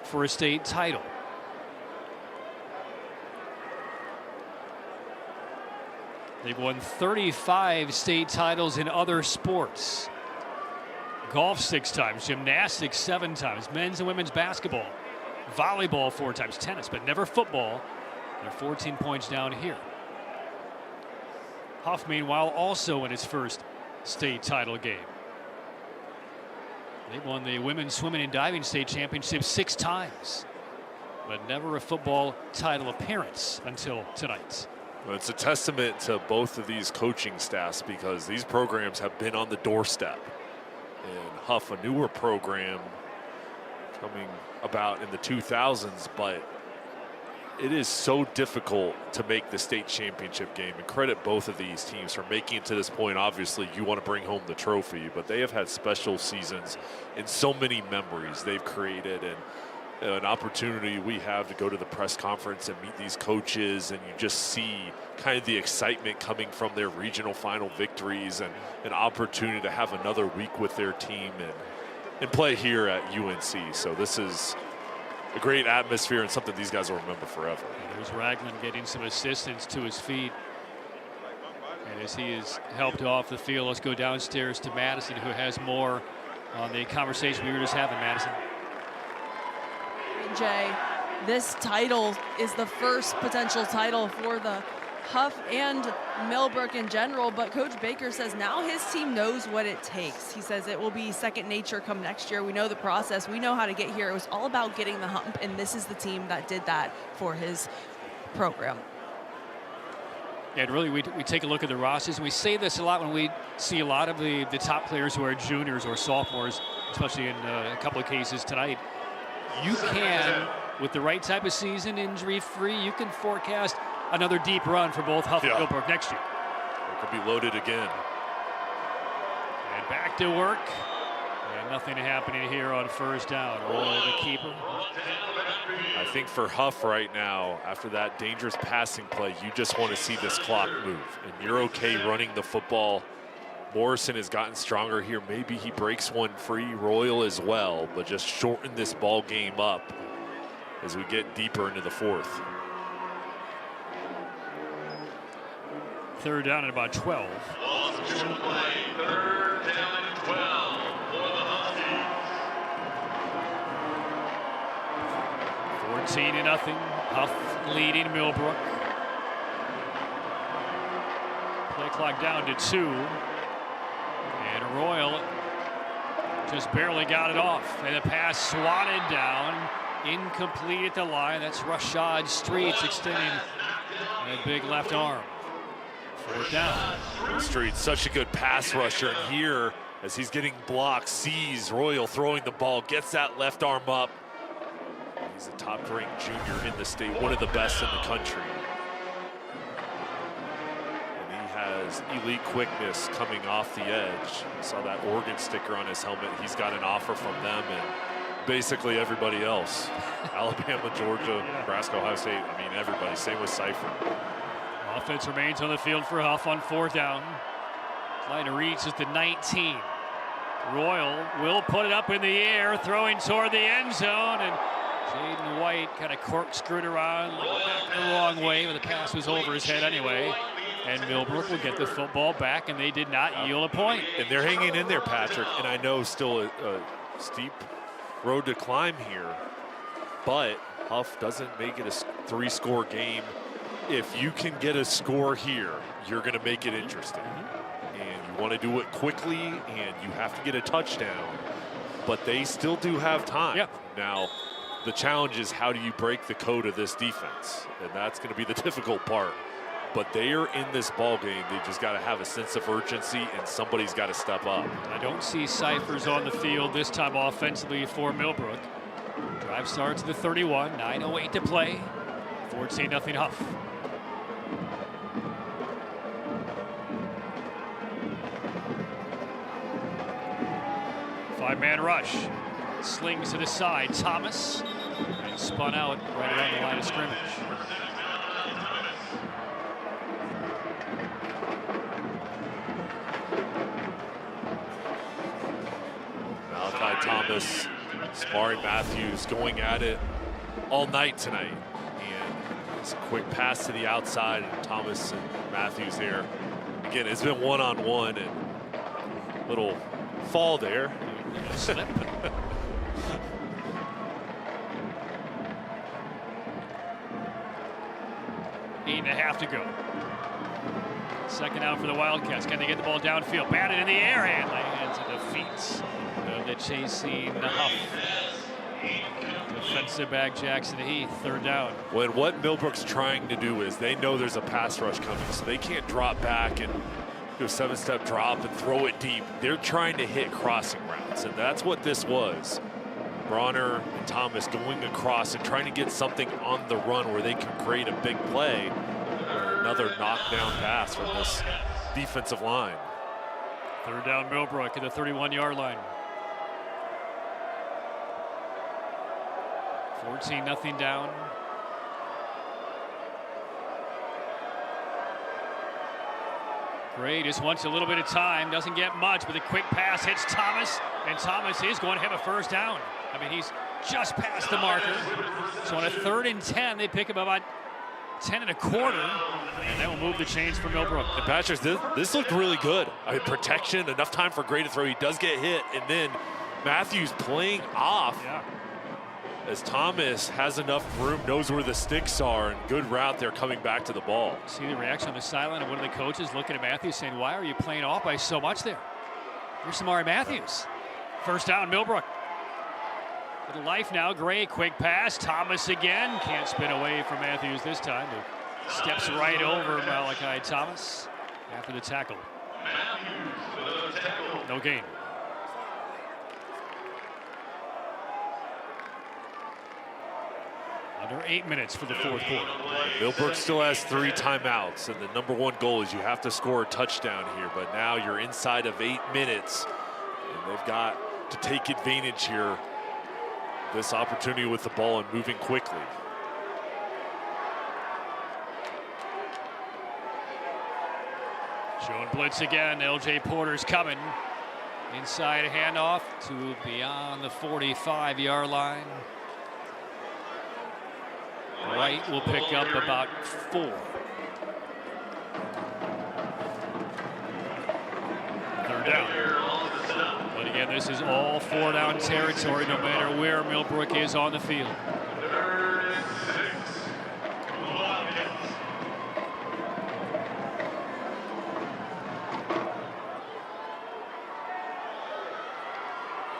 for a state title. They've won 35 state titles in other sports. Golf 6 times, gymnastics 7 times, men's and women's basketball, volleyball 4 times, tennis, but never football. They're 14 points down here. Hough, meanwhile, also in his first state title game. They won the women's swimming and diving state championship 6 times, but never a football title appearance until tonight. Well, it's a testament to both of these coaching staffs because these programs have been on the doorstep. And Hough, a newer program coming about in the 2000s, but it is so difficult to make the state championship game, and credit both of these teams for making it to this point. Obviously, you want to bring home the trophy, but they have had special seasons and so many memories they've created, and an opportunity we have to go to the press conference and meet these coaches, and you just see kind of the excitement coming from their regional final victories, and an opportunity to have another week with their team and play here at UNC. So this is a great atmosphere and something these guys will remember forever. There's Ragland getting some assistance to his feet. And as he is helped off the field, let's go downstairs to Madison, who has more on the conversation we were just having. Madison. Jay, this title is the first potential title for the Hough and Millbrook in general, but Coach Baker says now his team knows what it takes. He says it will be second nature come next year. We know the process. We know how to get here. It was all about getting the hump, and this is the team that did that for his program. And really, we take a look at the rosters, and we say this a lot when we see a lot of the top players who are juniors or sophomores, especially in a couple of cases tonight. You can, with the right type of season, injury-free, you can forecast another deep run for both Hough and Millbrook next year. It could be loaded again. And back to work. And nothing happening here on first down. Royal, the keeper. I think for Hough right now, after that dangerous passing play, you just want to see this clock move. And you're okay running the football. Morrison has gotten stronger here. Maybe he breaks one free, Royal as well, but just shorten this ball game up as we get deeper into the fourth. Third down at about 12. Third down and 12 for the Huskies. 14-0. Hough leading Millbrook. Play clock down to 2. And Royal just barely got it off. And the pass swatted down. Incomplete at the line. That's Rashad Streets extending a big left arm. Fourth down. Streets, such a good pass rusher. And here, as he's getting blocked, sees Royal throwing the ball, gets that left arm up. He's a top-ranked junior in the state, one of the best in the country. And he has has elite quickness coming off the edge. I saw that Oregon sticker on his helmet. He's got an offer from them and basically everybody else. Alabama, Georgia, Nebraska, Ohio State. I mean, everybody. Same with Cypher. Offense remains on the field for Hough on 4th down. Line of reach is the 19. Royal will put it up in the air, throwing toward the end zone, and Jaden White kind of corkscrewed around back the wrong way, but the pass was over his head anyway. And Millbrook will get the football back, and they did not yield a point. And they're hanging in there, Patrick. And I know still a steep road to climb here, but Hough doesn't make it a 3-score game. If you can get a score here, you're going to make it interesting. And you want to do it quickly, and you have to get a touchdown. But they still do have time. Now, the challenge is how do you break the code of this defense? And that's going to be the difficult part. But they are in this ball game. They just got to have a sense of urgency, and somebody's got to step up. I don't see Cyphers on the field this time offensively for Millbrook. Drive starts at the 31, 9:08 to play. 14-0 Hough. Five-man rush. Slings to the side. Thomas. And spun out right around the line of scrimmage. Thomas, Samari Matthews going at it all night tonight. And it's a quick pass to the outside, and Thomas and Matthews there. Again, it's been one-on-one and little fall there. Slip. 8.5 to go. Second out for the Wildcats. Can they get the ball downfield? Batted in the air and lands at the feet of the chasing Hough. Defensive back Jackson Heath, 3rd down. When what Millbrook's trying to do is they know there's a pass rush coming, so they can't drop back and do a 7-step drop and throw it deep. They're trying to hit crossing routes, and that's what this was. Bronner and Thomas going across and trying to get something on the run where they can create a big play. Another knockdown pass from this defensive line. 3rd down Millbrook at the 31-yard line. 14-0 down. Gray just wants a little bit of time, doesn't get much, but a quick pass hits Thomas, and Thomas is going to have a 1st down. I mean, he's just past the marker. So on a 3rd and 10, they pick up about 10 1/4, and that will move the chains for Millbrook. And Patrick, this looked really good. I mean, protection, enough time for Gray to throw. He does get hit, and then Matthews playing off. As Thomas has enough room, knows where the sticks are, and good route there coming back to the ball. See the reaction on the sideline of one of the coaches looking at Matthews saying, why are you playing off by so much there? Here's Samari Matthews. 1st down, Millbrook. Little life now. Gray, quick pass. Thomas again. Can't spin away from Matthews this time. But steps right over Malachi Thomas after the tackle. No gain. Under 8 minutes for the 4th quarter. Millbrook still has 3 timeouts, and the #1 goal is you have to score a touchdown here, but now you're inside of 8 minutes, and they've got to take advantage here. This opportunity with the ball and moving quickly. Showing blitz again. LJ Porter's coming. Inside a handoff to beyond the 45-yard line. White will pick up about 4. 3rd down. But again, this is all 4-down territory, no matter where Millbrook is on the field.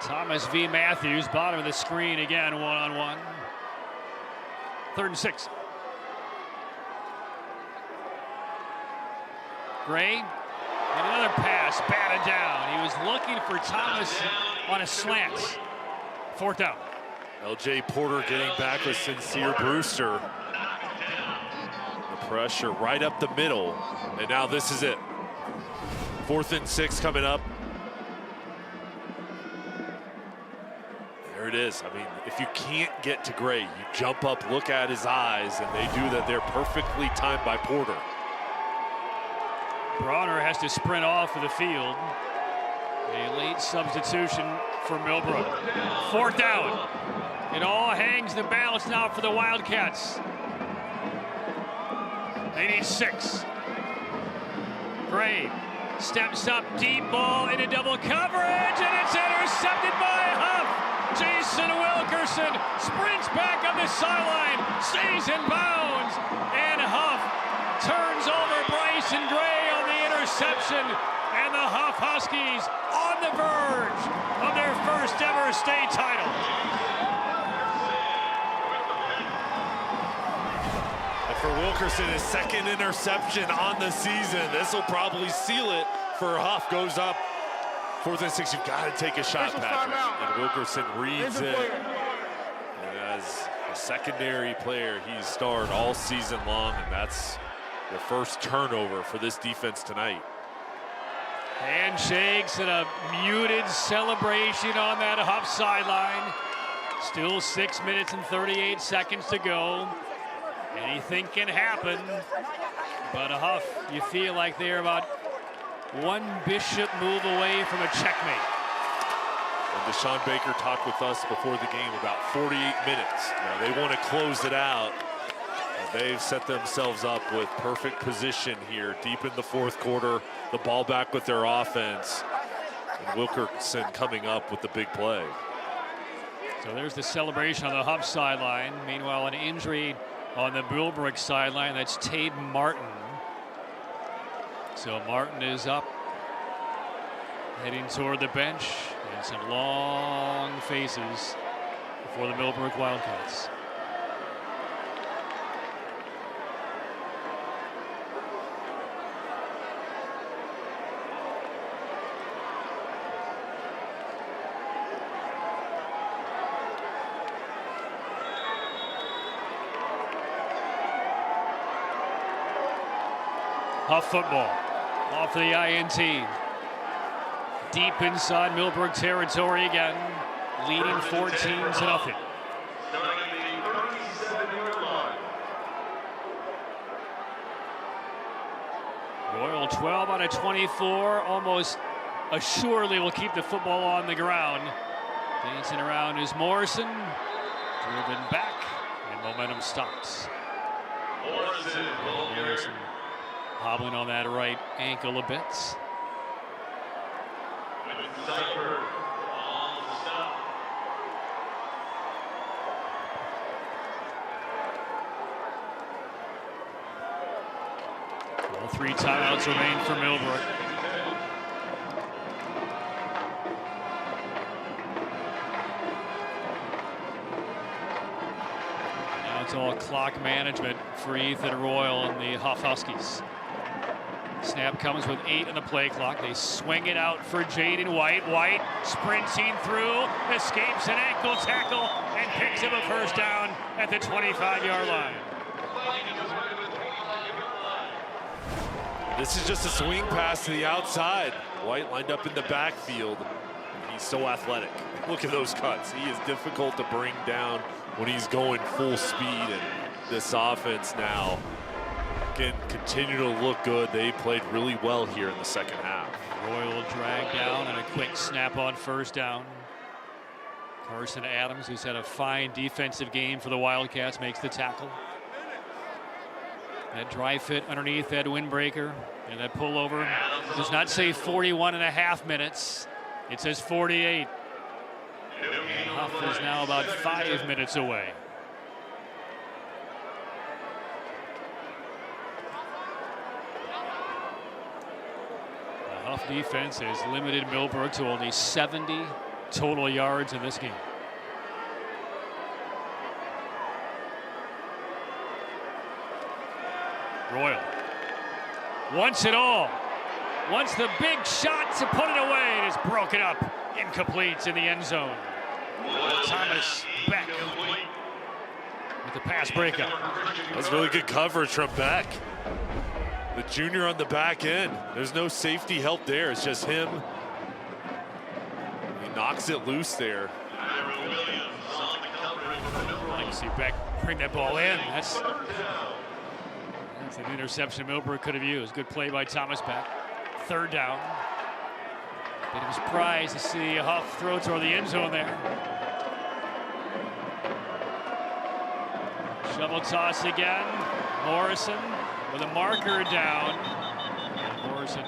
Thomas v. Matthews, bottom of the screen again, 1-on-1. 3rd and 6. Gray, and another pass, batted down. He was looking for Thomas on a slant. 4th down. LJ Porter getting back with Sincere Brewster. The pressure right up the middle, and now this is it. 4th and 6 coming up. There it is. I mean, if you can't get to Gray, you jump up, look at his eyes, and they do that. They're perfectly timed by Porter. Bronner has to sprint off of the field. A late substitution for Millbrook. 4th down. It all hangs in the balance now for the Wildcats. They need 6. Gray steps up, deep ball into double coverage, and it's intercepted by Hough. Jason Wilkerson sprints back up the sideline, stays in bounds, and Hough turns over Bryson Gray on the interception, and the Hough Huskies on the verge of their first ever state title. And for Wilkerson, his 2nd interception on the season. This will probably seal it for Hough. Goes up 4th and 6. You've got to take a shot, Patrick. And Wilkerson reads it. And as a secondary player, he's starred all season long, and that's the first turnover for this defense tonight. Handshakes and a muted celebration on that Hough sideline. Still 6 minutes and 38 seconds to go. Anything can happen, but Hough, you feel like they're about one bishop move away from a checkmate. And Deshaun Baker talked with us before the game about 48 minutes. Now they want to close it out. And they've set themselves up with perfect position here, deep in the 4th quarter. The ball back with their offense. And Wilkerson coming up with the big play. So there's the celebration on the Hough sideline. Meanwhile, an injury on the Millbrook sideline. That's Tade Martin. So Martin is up, heading toward the bench, and some long faces for the Millbrook Wildcats. Hough football off the INT. Deep inside Millbrook territory again, leading 14-0. Royal 12 out of 24, almost assuredly will keep the football on the ground. Dancing around is Morrison, driven back, and momentum stops. Morrison hobbling on that right ankle a bit. All 3 timeouts remain for Millbrook. Now it's all clock management for Ethan Royal and the Hough Huskies. Snap comes with 8 on the play clock. They swing it out for Jaden White. White sprinting through, escapes an ankle tackle, and picks up a first down at the 25-yard line. This is just a swing pass to the outside. White lined up in the backfield. He's so athletic. Look at those cuts. He is difficult to bring down when he's going full speed. And this offense now can continue to look good. They played really well here in the second half. Royal drag down and a quick snap on first down. Carson Adams, who's had a fine defensive game for the Wildcats, makes the tackle. That dry fit underneath that windbreaker, and that pullover does not say 41.5 minutes. It says 48. And Hough is now about 5 minutes away. The Hough defense has limited Millbrook to only 70 total yards in this game. Royal wants it all. Wants the big shot to put it away. It is broken up. Incomplete in the end zone. Thomas Beck with the pass breakup. That's really good coverage from Beck. The junior on the back end. There's no safety help there. It's just him. He knocks it loose there. You see Beck bring that ball in. That's an interception Millbrook could have used. Good play by Thomas Beck. 3rd down. Bit of a surprise to see Hough throw toward the end zone there. Shovel toss again. Morrison with a marker down. And Morrison,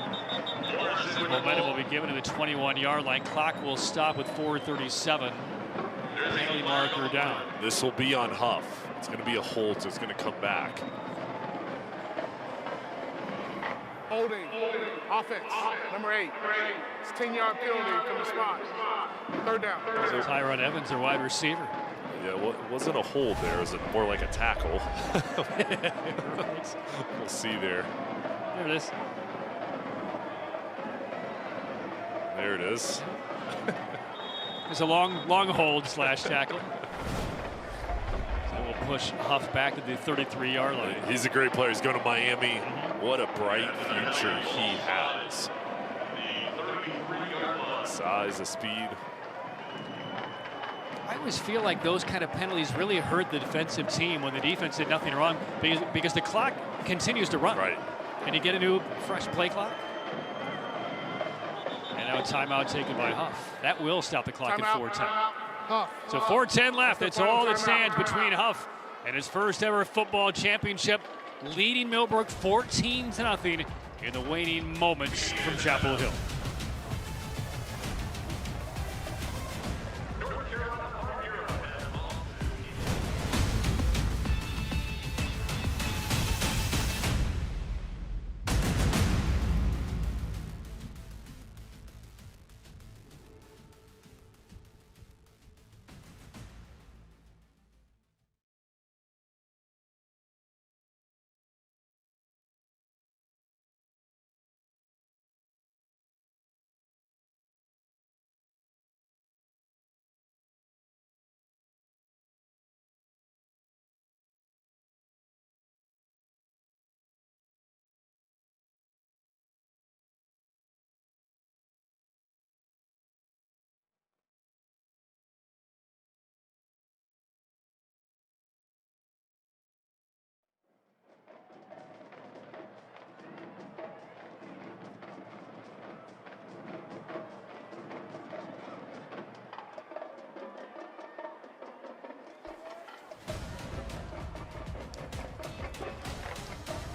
momentum will be given to the 21-yard line. Clock will stop with 4:37. Penalty marker down. This will be on Hough. It's going to be a hold, so it's going to come back. Holding. Offense. Number 8. It's 10-yard penalty from the spot. 3rd down. So Tyron Evans, their wide receiver. Yeah, well, it wasn't a hold there. It was more like a tackle. We'll see there. There it is. There it is. It's a long hold / tackle. So we'll push Hough back to the 33-yard line. He's a great player. He's going to Miami. What a bright future he has. Size, the speed. I always feel like those kind of penalties really hurt the defensive team when the defense did nothing wrong because the clock continues to run. Right. And you get a new fresh play clock. And now a timeout taken by Hough. That will stop the clock at 4:10. So 4:10 left. That's all that stands between Hough and his first ever football championship, leading Millbrook 14-0 in the waning moments from Chapel Hill.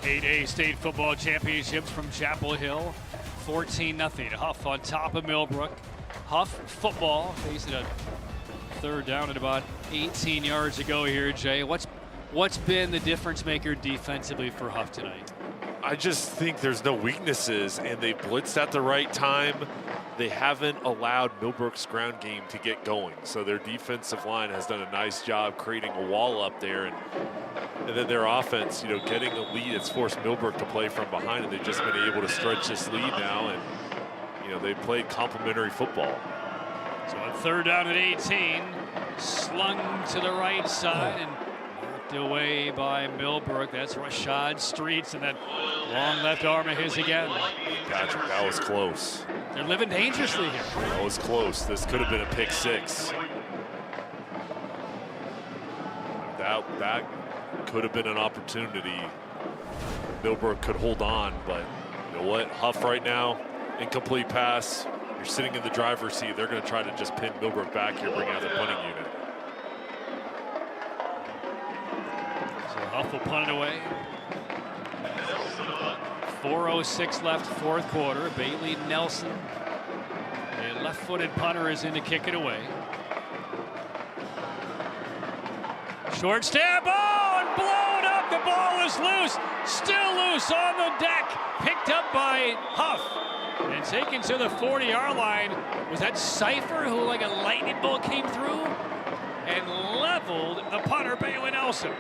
A state football championships from Chapel Hill. 14-0. Hough on top of Millbrook. Hough football facing a 3rd down at about 18 yards to go here, Jay. What's been the difference maker defensively for Hough tonight? I just think there's no weaknesses, and they blitzed at the right time. They haven't allowed Millbrook's ground game to get going. So their defensive line has done a nice job creating a wall up there. And then their offense, getting a lead, it's forced Millbrook to play from behind, and they've just been able to stretch this lead now. And, they played complementary football. So on 3rd down at 18, slung to the right side and knocked away by Millbrook. That's Rashad Streets, and that long left arm of his again. Patrick, that was close. They're living dangerously here. That was close. This could have been a pick 6. That could have been an opportunity. Millbrook could hold on, but you know what? Hough right now, incomplete pass. You're sitting in the driver's seat. They're going to try to just pin Millbrook back here, bring out the punting unit. So Hough will punt it away. 4:06 left, 4th quarter. Bailey Nelson, a left-footed punter, is in to kick it away. Short snap, and blown up. The ball is loose, still loose on the deck. Picked up by Hough and taken to the 40-yard line. Was that Cipher who, like a lightning bolt, came through and leveled the punter, Bailey Nelson?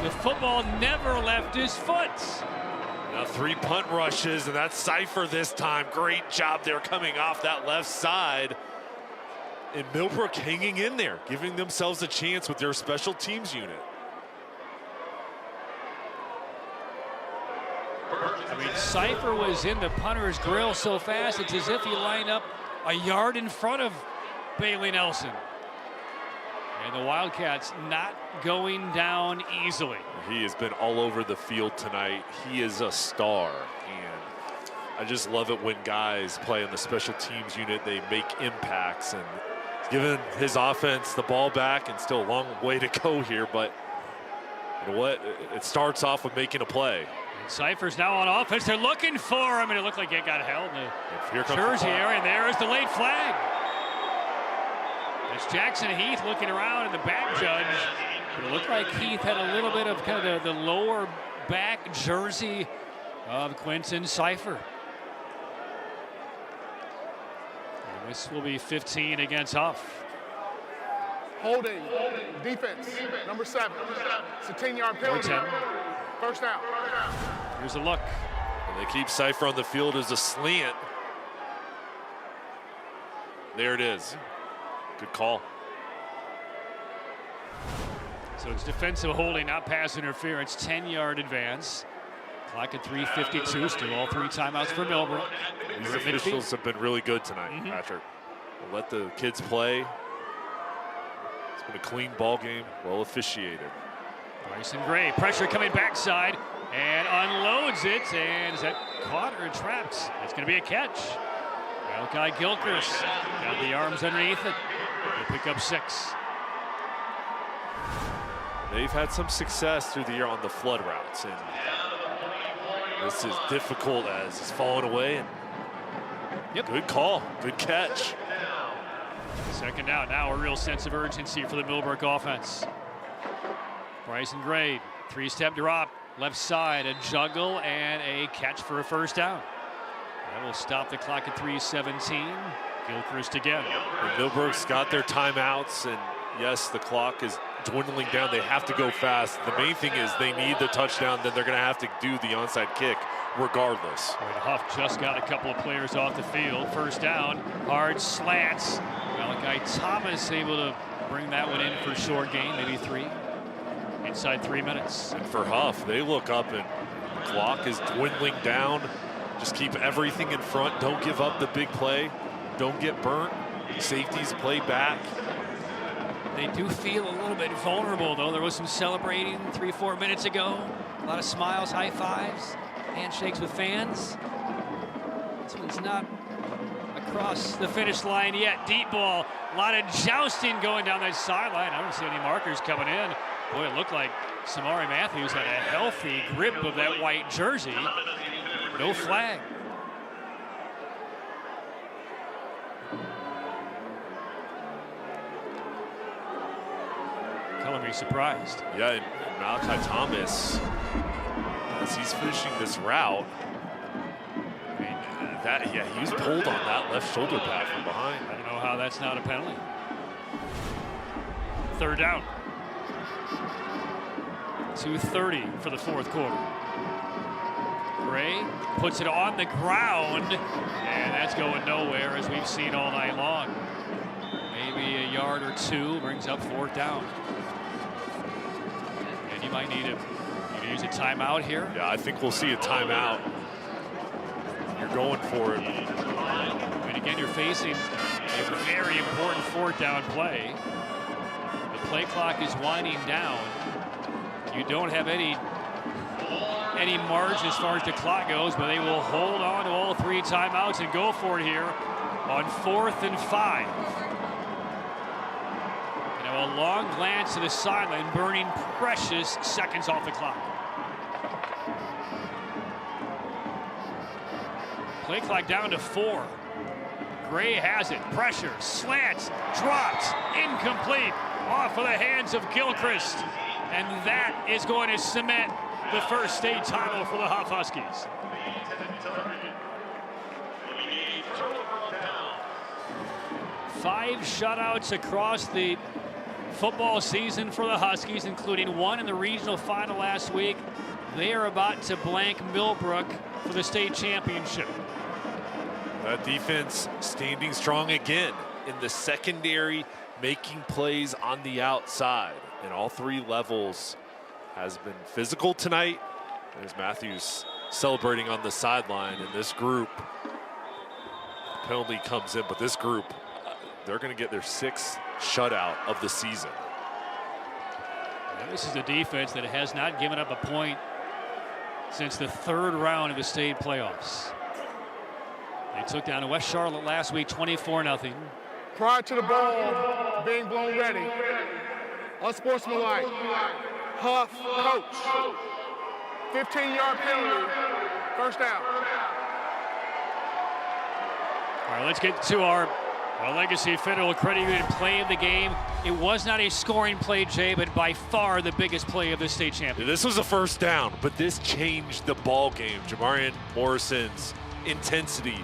The football never left his foot. Now 3 punt rushes, and that's Cipher this time. Great job there coming off that left side. And Millbrook hanging in there, giving themselves a chance with their special teams unit. I mean, Cypher was in the punter's grill so fast, it's as if he lined up a yard in front of Bailey Nelson. And the Wildcats not going down easily. He has been all over the field tonight. He is a star. And I just love it when guys play in the special teams unit. They make impacts. And giving his offense the ball back, and still a long way to go here. But you know what? It starts off with making a play. And Cypher's now on offense. They're looking for him, and it looked like it got held in Here the comes jersey area. And there is the late flag. It's Jackson Heath looking around, and the back judge. But it looked like Heath had a little bit of kind of the lower back jersey of Quentin Cypher. And this will be 15 against Hough. Holding. Defense. Number 7. It's a 10-yard penalty. 10. First down. Here's a look. And they keep Cypher on the field as a slant. There it is. Good call. So it's defensive holding, not pass interference. 10-yard advance. Clock at 3:52. Still all 3 timeouts for Millbrook. These officials have been really good tonight, Patrick. We'll let the kids play. It's been a clean ball game, well officiated. Bryson Gray, pressure coming backside, and unloads it. And is that caught or trapped? It's going to be a catch. Malachi Gilchrist got the arms underneath it. He'll pick up 6. They've had some success through the year on the flood routes, and this is difficult as it's falling away. And good call, good catch. Second down, now a real sense of urgency for the Millbrook offense. Bryson Gray, 3-step drop, left side, a juggle, and a catch for a first down. That will stop the clock at 3:17. Gilchrist again. And Millbrook's got their timeouts, and yes, the clock is dwindling down. They have to go fast. The main thing is they need the touchdown, then they're going to have to do the onside kick regardless. Hough just got a couple of players off the field. First down, hard slants. Malachi Thomas able to bring that one in for a short gain, maybe 3. Inside 3 minutes. And for Hough, they look up and the clock is dwindling down. Just keep everything in front. Don't give up the big play. Don't get burnt. Safeties play back. They do feel a little bit vulnerable, though. There was some celebrating 3-4 minutes ago. A lot of smiles, high fives, handshakes with fans. This one's not across the finish line yet. Deep ball. A lot of jousting going down that sideline. I don't see any markers coming in. Boy, it looked like Samari Matthews had a healthy grip of that white jersey. No flag. Color me surprised. Yeah, and Malachi Thomas, as he's finishing this route, I mean, he was pulled on that left shoulder pad from behind. I don't know how that's not a penalty. Third down. 2:30 for the 4th quarter. Gray puts it on the ground, and that's going nowhere, as we've seen all night long. Maybe a yard or 2, brings up 4th down. And you might need to use a timeout here. Yeah, I think we'll see a timeout. You're going for it. I mean, again, you're facing a very important 4th down play. The play clock is winding down. You don't have any margin as far as the clock goes, but they will hold on to all 3 timeouts and go for it here on 4th and 5. You know, a long glance to the sideline, burning precious seconds off the clock. Play clock down to 4. Gray has it. Pressure, slants, drops, incomplete, off of the hands of Gilchrist. And that is going to cement the first state title for the Hough Huskies. Five shutouts across the football season for the Huskies, including one in the regional final last week. They are about to blank Millbrook for the state championship. That defense standing strong again in the secondary, making plays on the outside. And all 3 levels has been physical tonight. There's Matthews celebrating on the sideline, and this group, penalty comes in, but this group, they're going to get their 6th shutout of the season. And this is a defense that has not given up a point since the 3rd round of the state playoffs. They took down West Charlotte last week 24-0. Prior to the ball being blown ready, unsportsmanlike, Hough, coach, 15-yard penalty, first down. All right, let's get to our Legacy Federal Credit Union play of the game. It was not a scoring play, Jay, but by far the biggest play of the state championship. This was a first down, but this changed the ball game. Jamarian Morrison's intensity,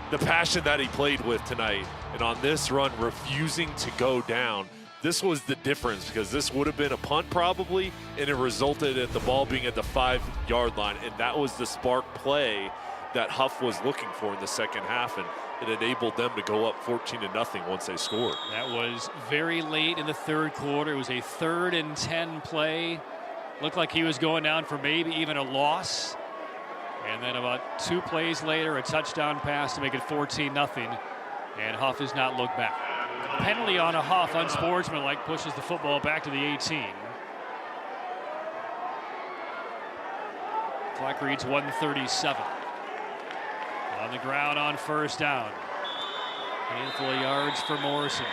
the passion that he played with tonight, and on this run, refusing to go down. This was the difference, because this would have been a punt probably, and it resulted in the ball being at the 5-yard line, and that was the spark play that Hough was looking for in the second half, and it enabled them to go up 14-0 once they scored. That was very late in the 3rd quarter. It was a 3rd and 10 play. Looked like he was going down for maybe even a loss. And then about 2 plays later, a touchdown pass to make it 14-0. And Hough has not looked back. Penalty on a Hough, unsportsmanlike, pushes the football back to the 18. Clock reads 1:37. On the ground on first down. Handful of yards for Morrison.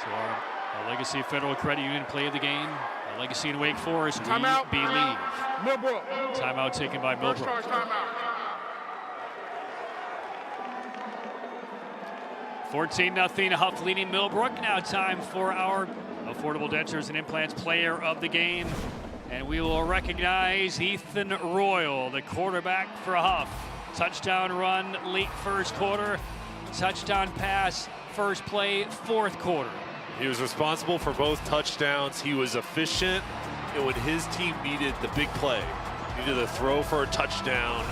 So our Legacy Federal Credit Union play of the game. Our Legacy and Wake Forest, we believe. Millbrook. Timeout taken by Millbrook. First charge timeout. 14-0 Hough leading Millbrook. Now time for our Affordable Dentures and Implants player of the game. And we will recognize Ethan Royal, the quarterback for Hough. Touchdown run late 1st quarter. Touchdown pass first play 4th quarter. He was responsible for both touchdowns. He was efficient, and when his team needed the big play, needed a throw for a touchdown,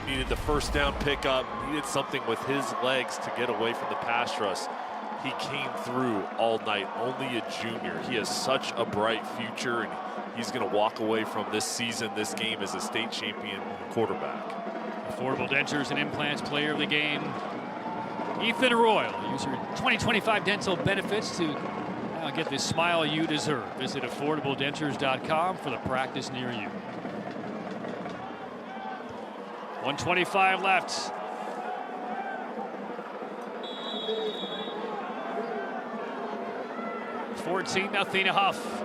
needed the first down pickup, needed something with his legs to get away from the pass rush, he came through all night. Only a junior. He has such a bright future, and he's going to walk away from this season, this game, as a state champion quarterback. Affordable Dentures and Implants player of the game, Ethan Royal. Use your 2025 dental benefits to get the smile you deserve. Visit affordabledentures.com for the practice near you. 1:25 left. $14-0 Hough.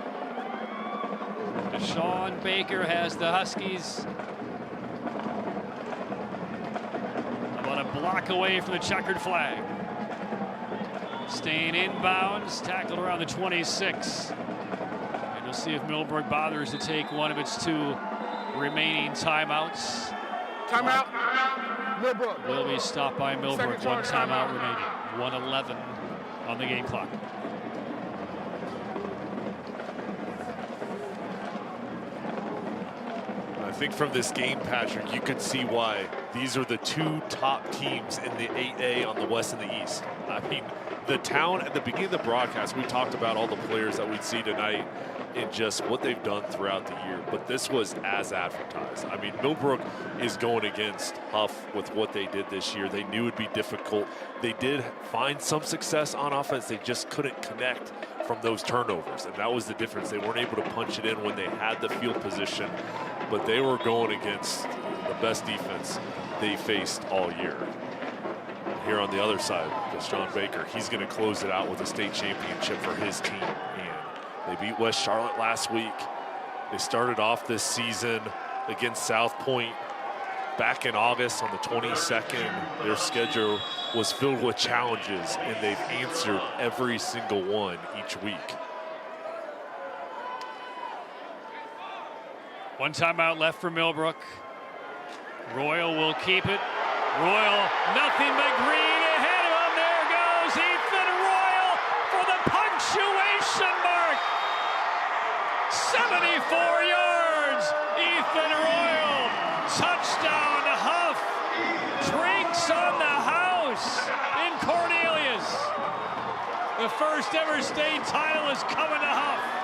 Deshaun Baker has the Huskies about a block away from the checkered flag. Staying inbounds, tackled around the 26. And we'll see if Millbrook bothers to take one of its 2 remaining timeouts. Timeout. Millbrook. Will be stopped by Millbrook. 1 timeout remaining. 1:11 on the game clock. I think from this game, Patrick, you could see why these are the 2 top teams in the 8A on the West and the East. I mean, the town at the beginning of the broadcast, we talked about all the players that we'd see tonight and just what they've done throughout the year, but this was as advertised. I mean, Millbrook is going against Hough with what they did this year. They knew it'd be difficult. They did find some success on offense. They just couldn't connect from those turnovers, and that was the difference. They weren't able to punch it in when they had the field position, but they were going against the best defense they faced all year. Here on the other side, Deshaun Baker, he's going to close it out with a state championship for his team. And they beat West Charlotte last week. They started off this season against South Point back in August on the 22nd. Their schedule was filled with challenges, and they've answered every single one each week. 1 timeout left for Millbrook. Royal will keep it. Royal, nothing but green ahead of him. There goes Ethan Royal for the punctuation mark. 74 yards. Ethan Royal, touchdown Hough. Drinks on the house in Cornelius. The first ever state title is coming to Hough.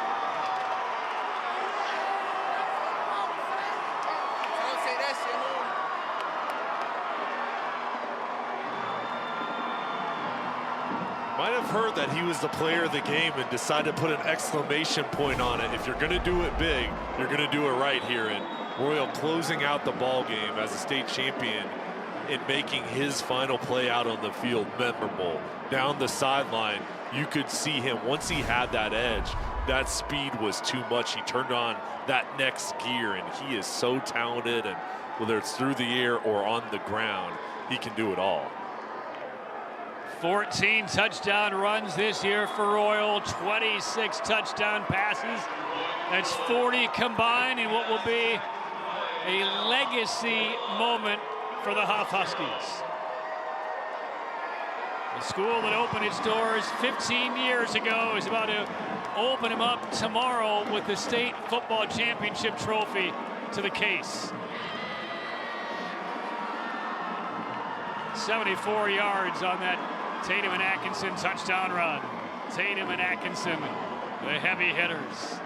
Might have heard that he was the player of the game and decided to put an exclamation point on it. If you're going to do it big, you're going to do it right here. And Royal closing out the ball game as a state champion and making his final play out on the field memorable. Down the sideline, you could see him, once he had that edge, that speed was too much. He turned on that next gear, and he is so talented, and whether it's through the air or on the ground, he can do it all. 14 touchdown runs this year for Royal, 26 touchdown passes. That's 40 combined in what will be a legacy moment for the Hough Huskies. The school that opened its doors 15 years ago is about to open them up tomorrow with the state football championship trophy to the case. 74 yards on that Tatum and Atkinson touchdown run. Tatum and Atkinson, the heavy hitters.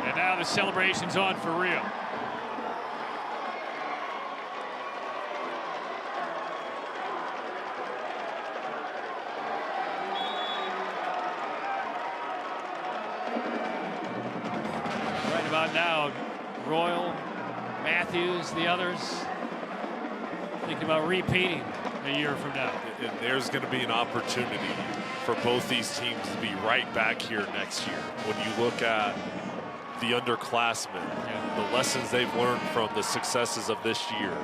And now the celebration's on for real. About now, Royal, Matthews, the others thinking about repeating a year from now. And there's going to be an opportunity for both these teams to be right back here next year. When you look at the underclassmen, the lessons they've learned from the successes of this year,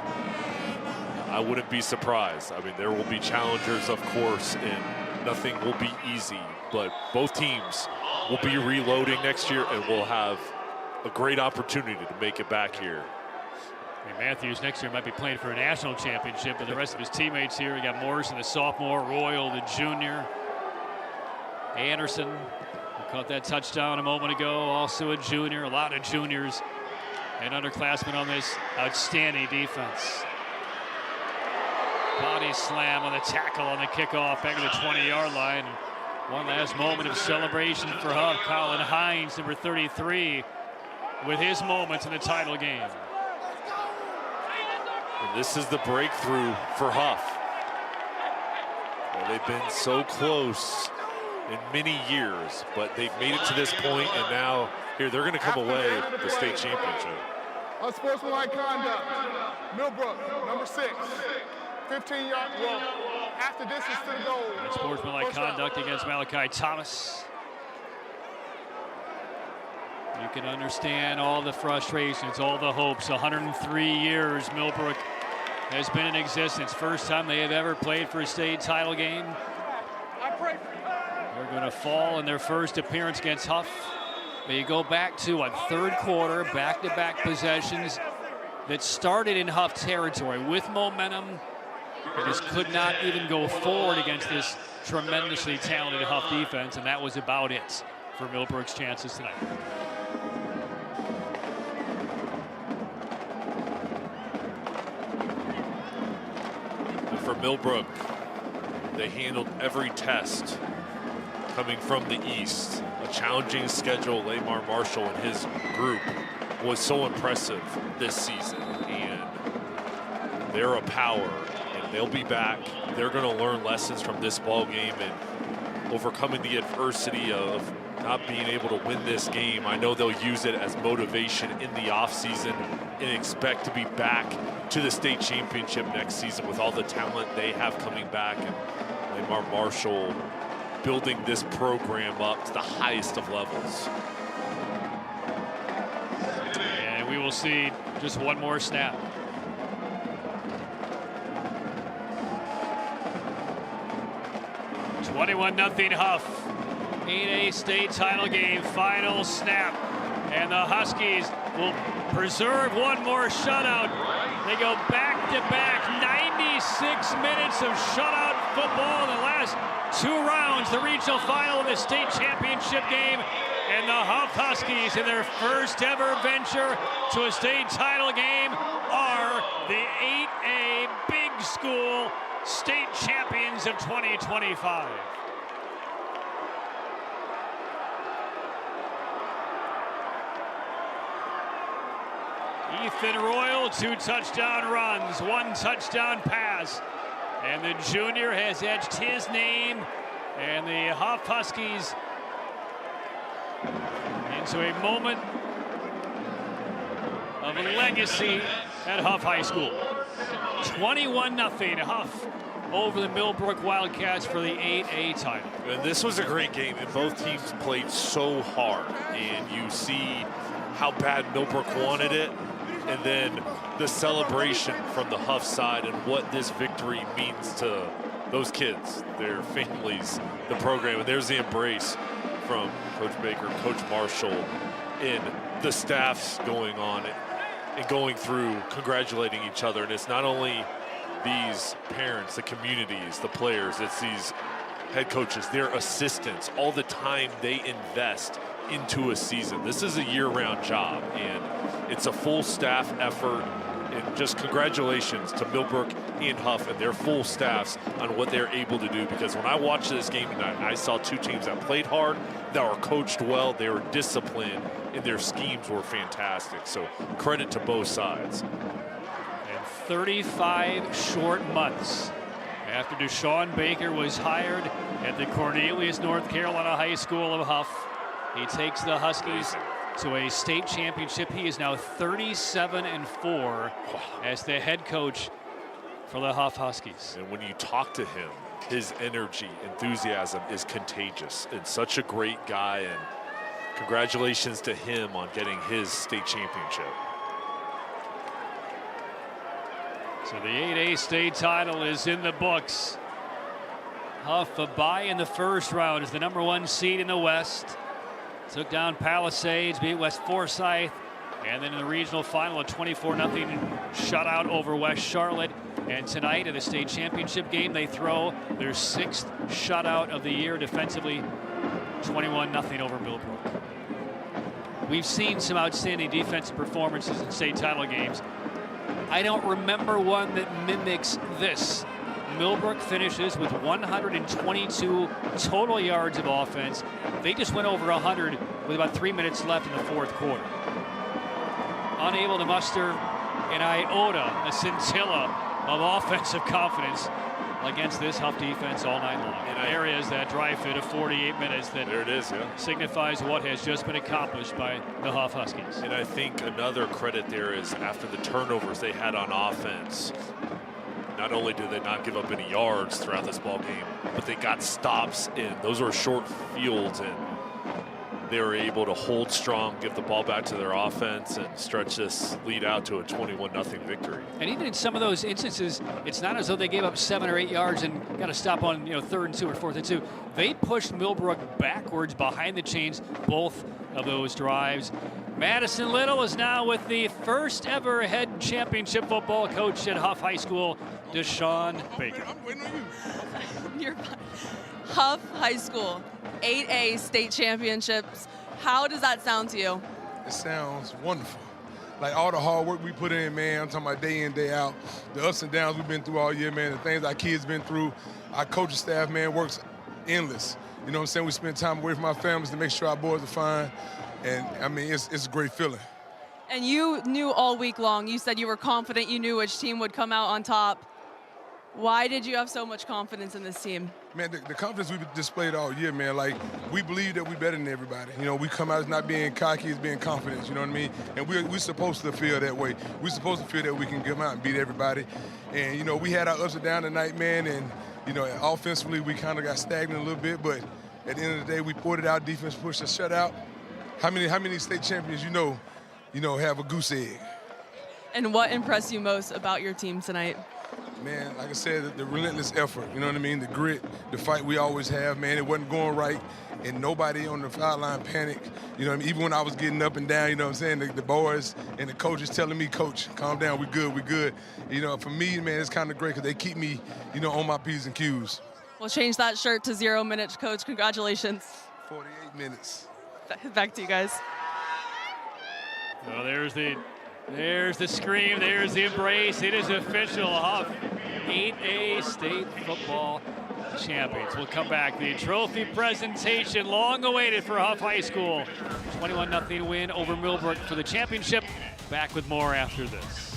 I wouldn't be surprised. I mean, there will be challengers, of course, and nothing will be easy, but both teams will be reloading next year and will have a great opportunity to make it back here. I mean, Matthews next year might be playing for a national championship, but the rest of his teammates here, you got Morrison, the sophomore, Royal, the junior, Anderson, who caught that touchdown a moment ago, also a junior, a lot of juniors and underclassmen on this outstanding defense. Body slam on the tackle on the kickoff back at the 20-yard line. One last moment of celebration for Hough. Colin Hines, number 33, with his moments in the title game. And this is the breakthrough for Hough. Well, they've been so close in many years, but they've made it to this point, and now here they're going to come away with the state championship. Unsportsmanlike conduct. Millbrook, number 6. 15-yard, well, half the distance to the goal. Unsportsmanlike conduct against Malachi Thomas. You can understand all the frustrations, all the hopes. 103 years Millbrook has been in existence. First time they have ever played for a state title game. They're going to fall in their first appearance against Hough. But you go back to a third quarter, back-to-back possessions that started in Hough territory with momentum. They just could not even go forward against this tremendously talented Hough defense, and that was about it for Millbrook's chances tonight. For Millbrook, they handled every test coming from the East. A challenging schedule. Lamar Marshall and his group was so impressive this season, and they're a power, and they'll be back. They're going to learn lessons from this ball game and overcoming the adversity of not being able to win this game. I know they'll use it as motivation in the offseason and expect to be back to the state championship next season with all the talent they have coming back, and Lamar Marshall building this program up to the highest of levels. And we will see just one more snap. (21-0) Hough in a state title game. Final snap, and the Huskies will preserve one more shutout. They go back-to-back 96 minutes of shutout football in the last 2 rounds, the regional final of the state championship game, and the Hough Huskies in their first ever venture to a state title game are the 8A Big School state champions of 2025. Ethan Royal, 2 touchdown runs, 1 touchdown pass. And the junior has etched his name and the Hough Huskies into a moment of legacy at Hough High School. 21-0 Hough over the Millbrook Wildcats for the 8A title. And this was a great game, and both teams played so hard. And you see how bad Millbrook wanted it, and then the celebration from the Hough side and what this victory means to those kids, their families, the program. And there's the embrace from Coach Baker, Coach Marshall, and the staffs going on and going through, congratulating each other. And it's not only these parents, the communities, the players, it's these head coaches, their assistants, all the time they invest into a season. This is a year-round job, and it's a full staff effort. And just congratulations to Millbrook and Hough and their full staffs on what they're able to do, because when I watched this game tonight, I saw 2 teams that played hard, that were coached well, they were disciplined, and their schemes were fantastic. So credit to both sides. And 35 short months after Deshaun Baker was hired at the Cornelius, North Carolina High School of Hough, he takes the Huskies to a state championship. He is now 37-4 as the head coach for the Hough Huskies. And when you talk to him, his energy, enthusiasm is contagious. And such a great guy, and congratulations to him on getting his state championship. So the 8A state title is in the books. Hough a bye in the first round as the #1 seed in the West. Took down Palisades, beat West Forsyth, and then in the regional final, a 24-0 shutout over West Charlotte. And tonight at the state championship game, they throw their 6th shutout of the year defensively, 21-0 over Millbrook. We've seen some outstanding defensive performances in state title games. I don't remember one that mimics this. Millbrook finishes with 122 total yards of offense. They just went over 100 with about 3 minutes left in the 4th quarter. Unable to muster an iota, a scintilla of offensive confidence against this Hough defense all night long. In areas that drive fit of 48 minutes that there it is, yeah, signifies what has just been accomplished by the Hough Huskies. And I think another credit there is after the turnovers they had on offense, not only did they not give up any yards throughout this ball game, but they got stops in. Those were short fields, and they were able to hold strong, give the ball back to their offense, and stretch this lead out to a 21-0 victory. And even in some of those instances, it's not as though they gave up 7 or 8 yards and got to stop on 3rd and 2 or 4th and 2. They pushed Millbrook backwards behind the chains both of those drives. Madison Little is now with the first ever head championship football coach at Hough High School, Deshaun Baker. I'm waiting on you. You're fine. Hough High School, 8A state championships. How does that sound to you? It sounds wonderful. Like all the hard work we put in, man, I'm talking about day in, day out. The ups and downs we've been through all year, man, the things our kids been through. Our coaching staff, man, works endless. You know what I'm saying? We spend time away from our families to make sure our boys are fine. And, I mean, it's a great feeling. And you knew all week long, you said you were confident you knew which team would come out on top. Why did you have so much confidence in this team? Man, the confidence we've displayed all year, man, like, we believe that we're better than everybody. You know, we come out as not being cocky, as being confident, you know what I mean? And we're supposed to feel that way. We're supposed to feel that we can come out and beat everybody. And, you know, we had our ups and downs tonight, man, and, you know, offensively we kind of got stagnant a little bit, but at the end of the day, we poured it out, defense pushed us shutout. How many state champions you know have a goose egg? And what impressed you most about your team tonight? Man, like I said, the relentless effort, you know what I mean? The grit, the fight we always have, man. It wasn't going right, and nobody on the sideline panicked. You know what I mean? Even when I was getting up and down, you know what I'm saying? The boys and the coaches telling me, Coach, calm down, we good. You know, for me, man, it's kind of great because they keep me, you know, on my P's and Q's. We'll change that shirt to 0 minutes, Coach. Congratulations. 48 minutes. Back to you guys. Well, there's the scream, there's the embrace. It is official. Hough 8A state football champions. We'll come back. The trophy presentation, long awaited for Hough High School. 21-0 win over Millbrook for the championship. Back with more after this.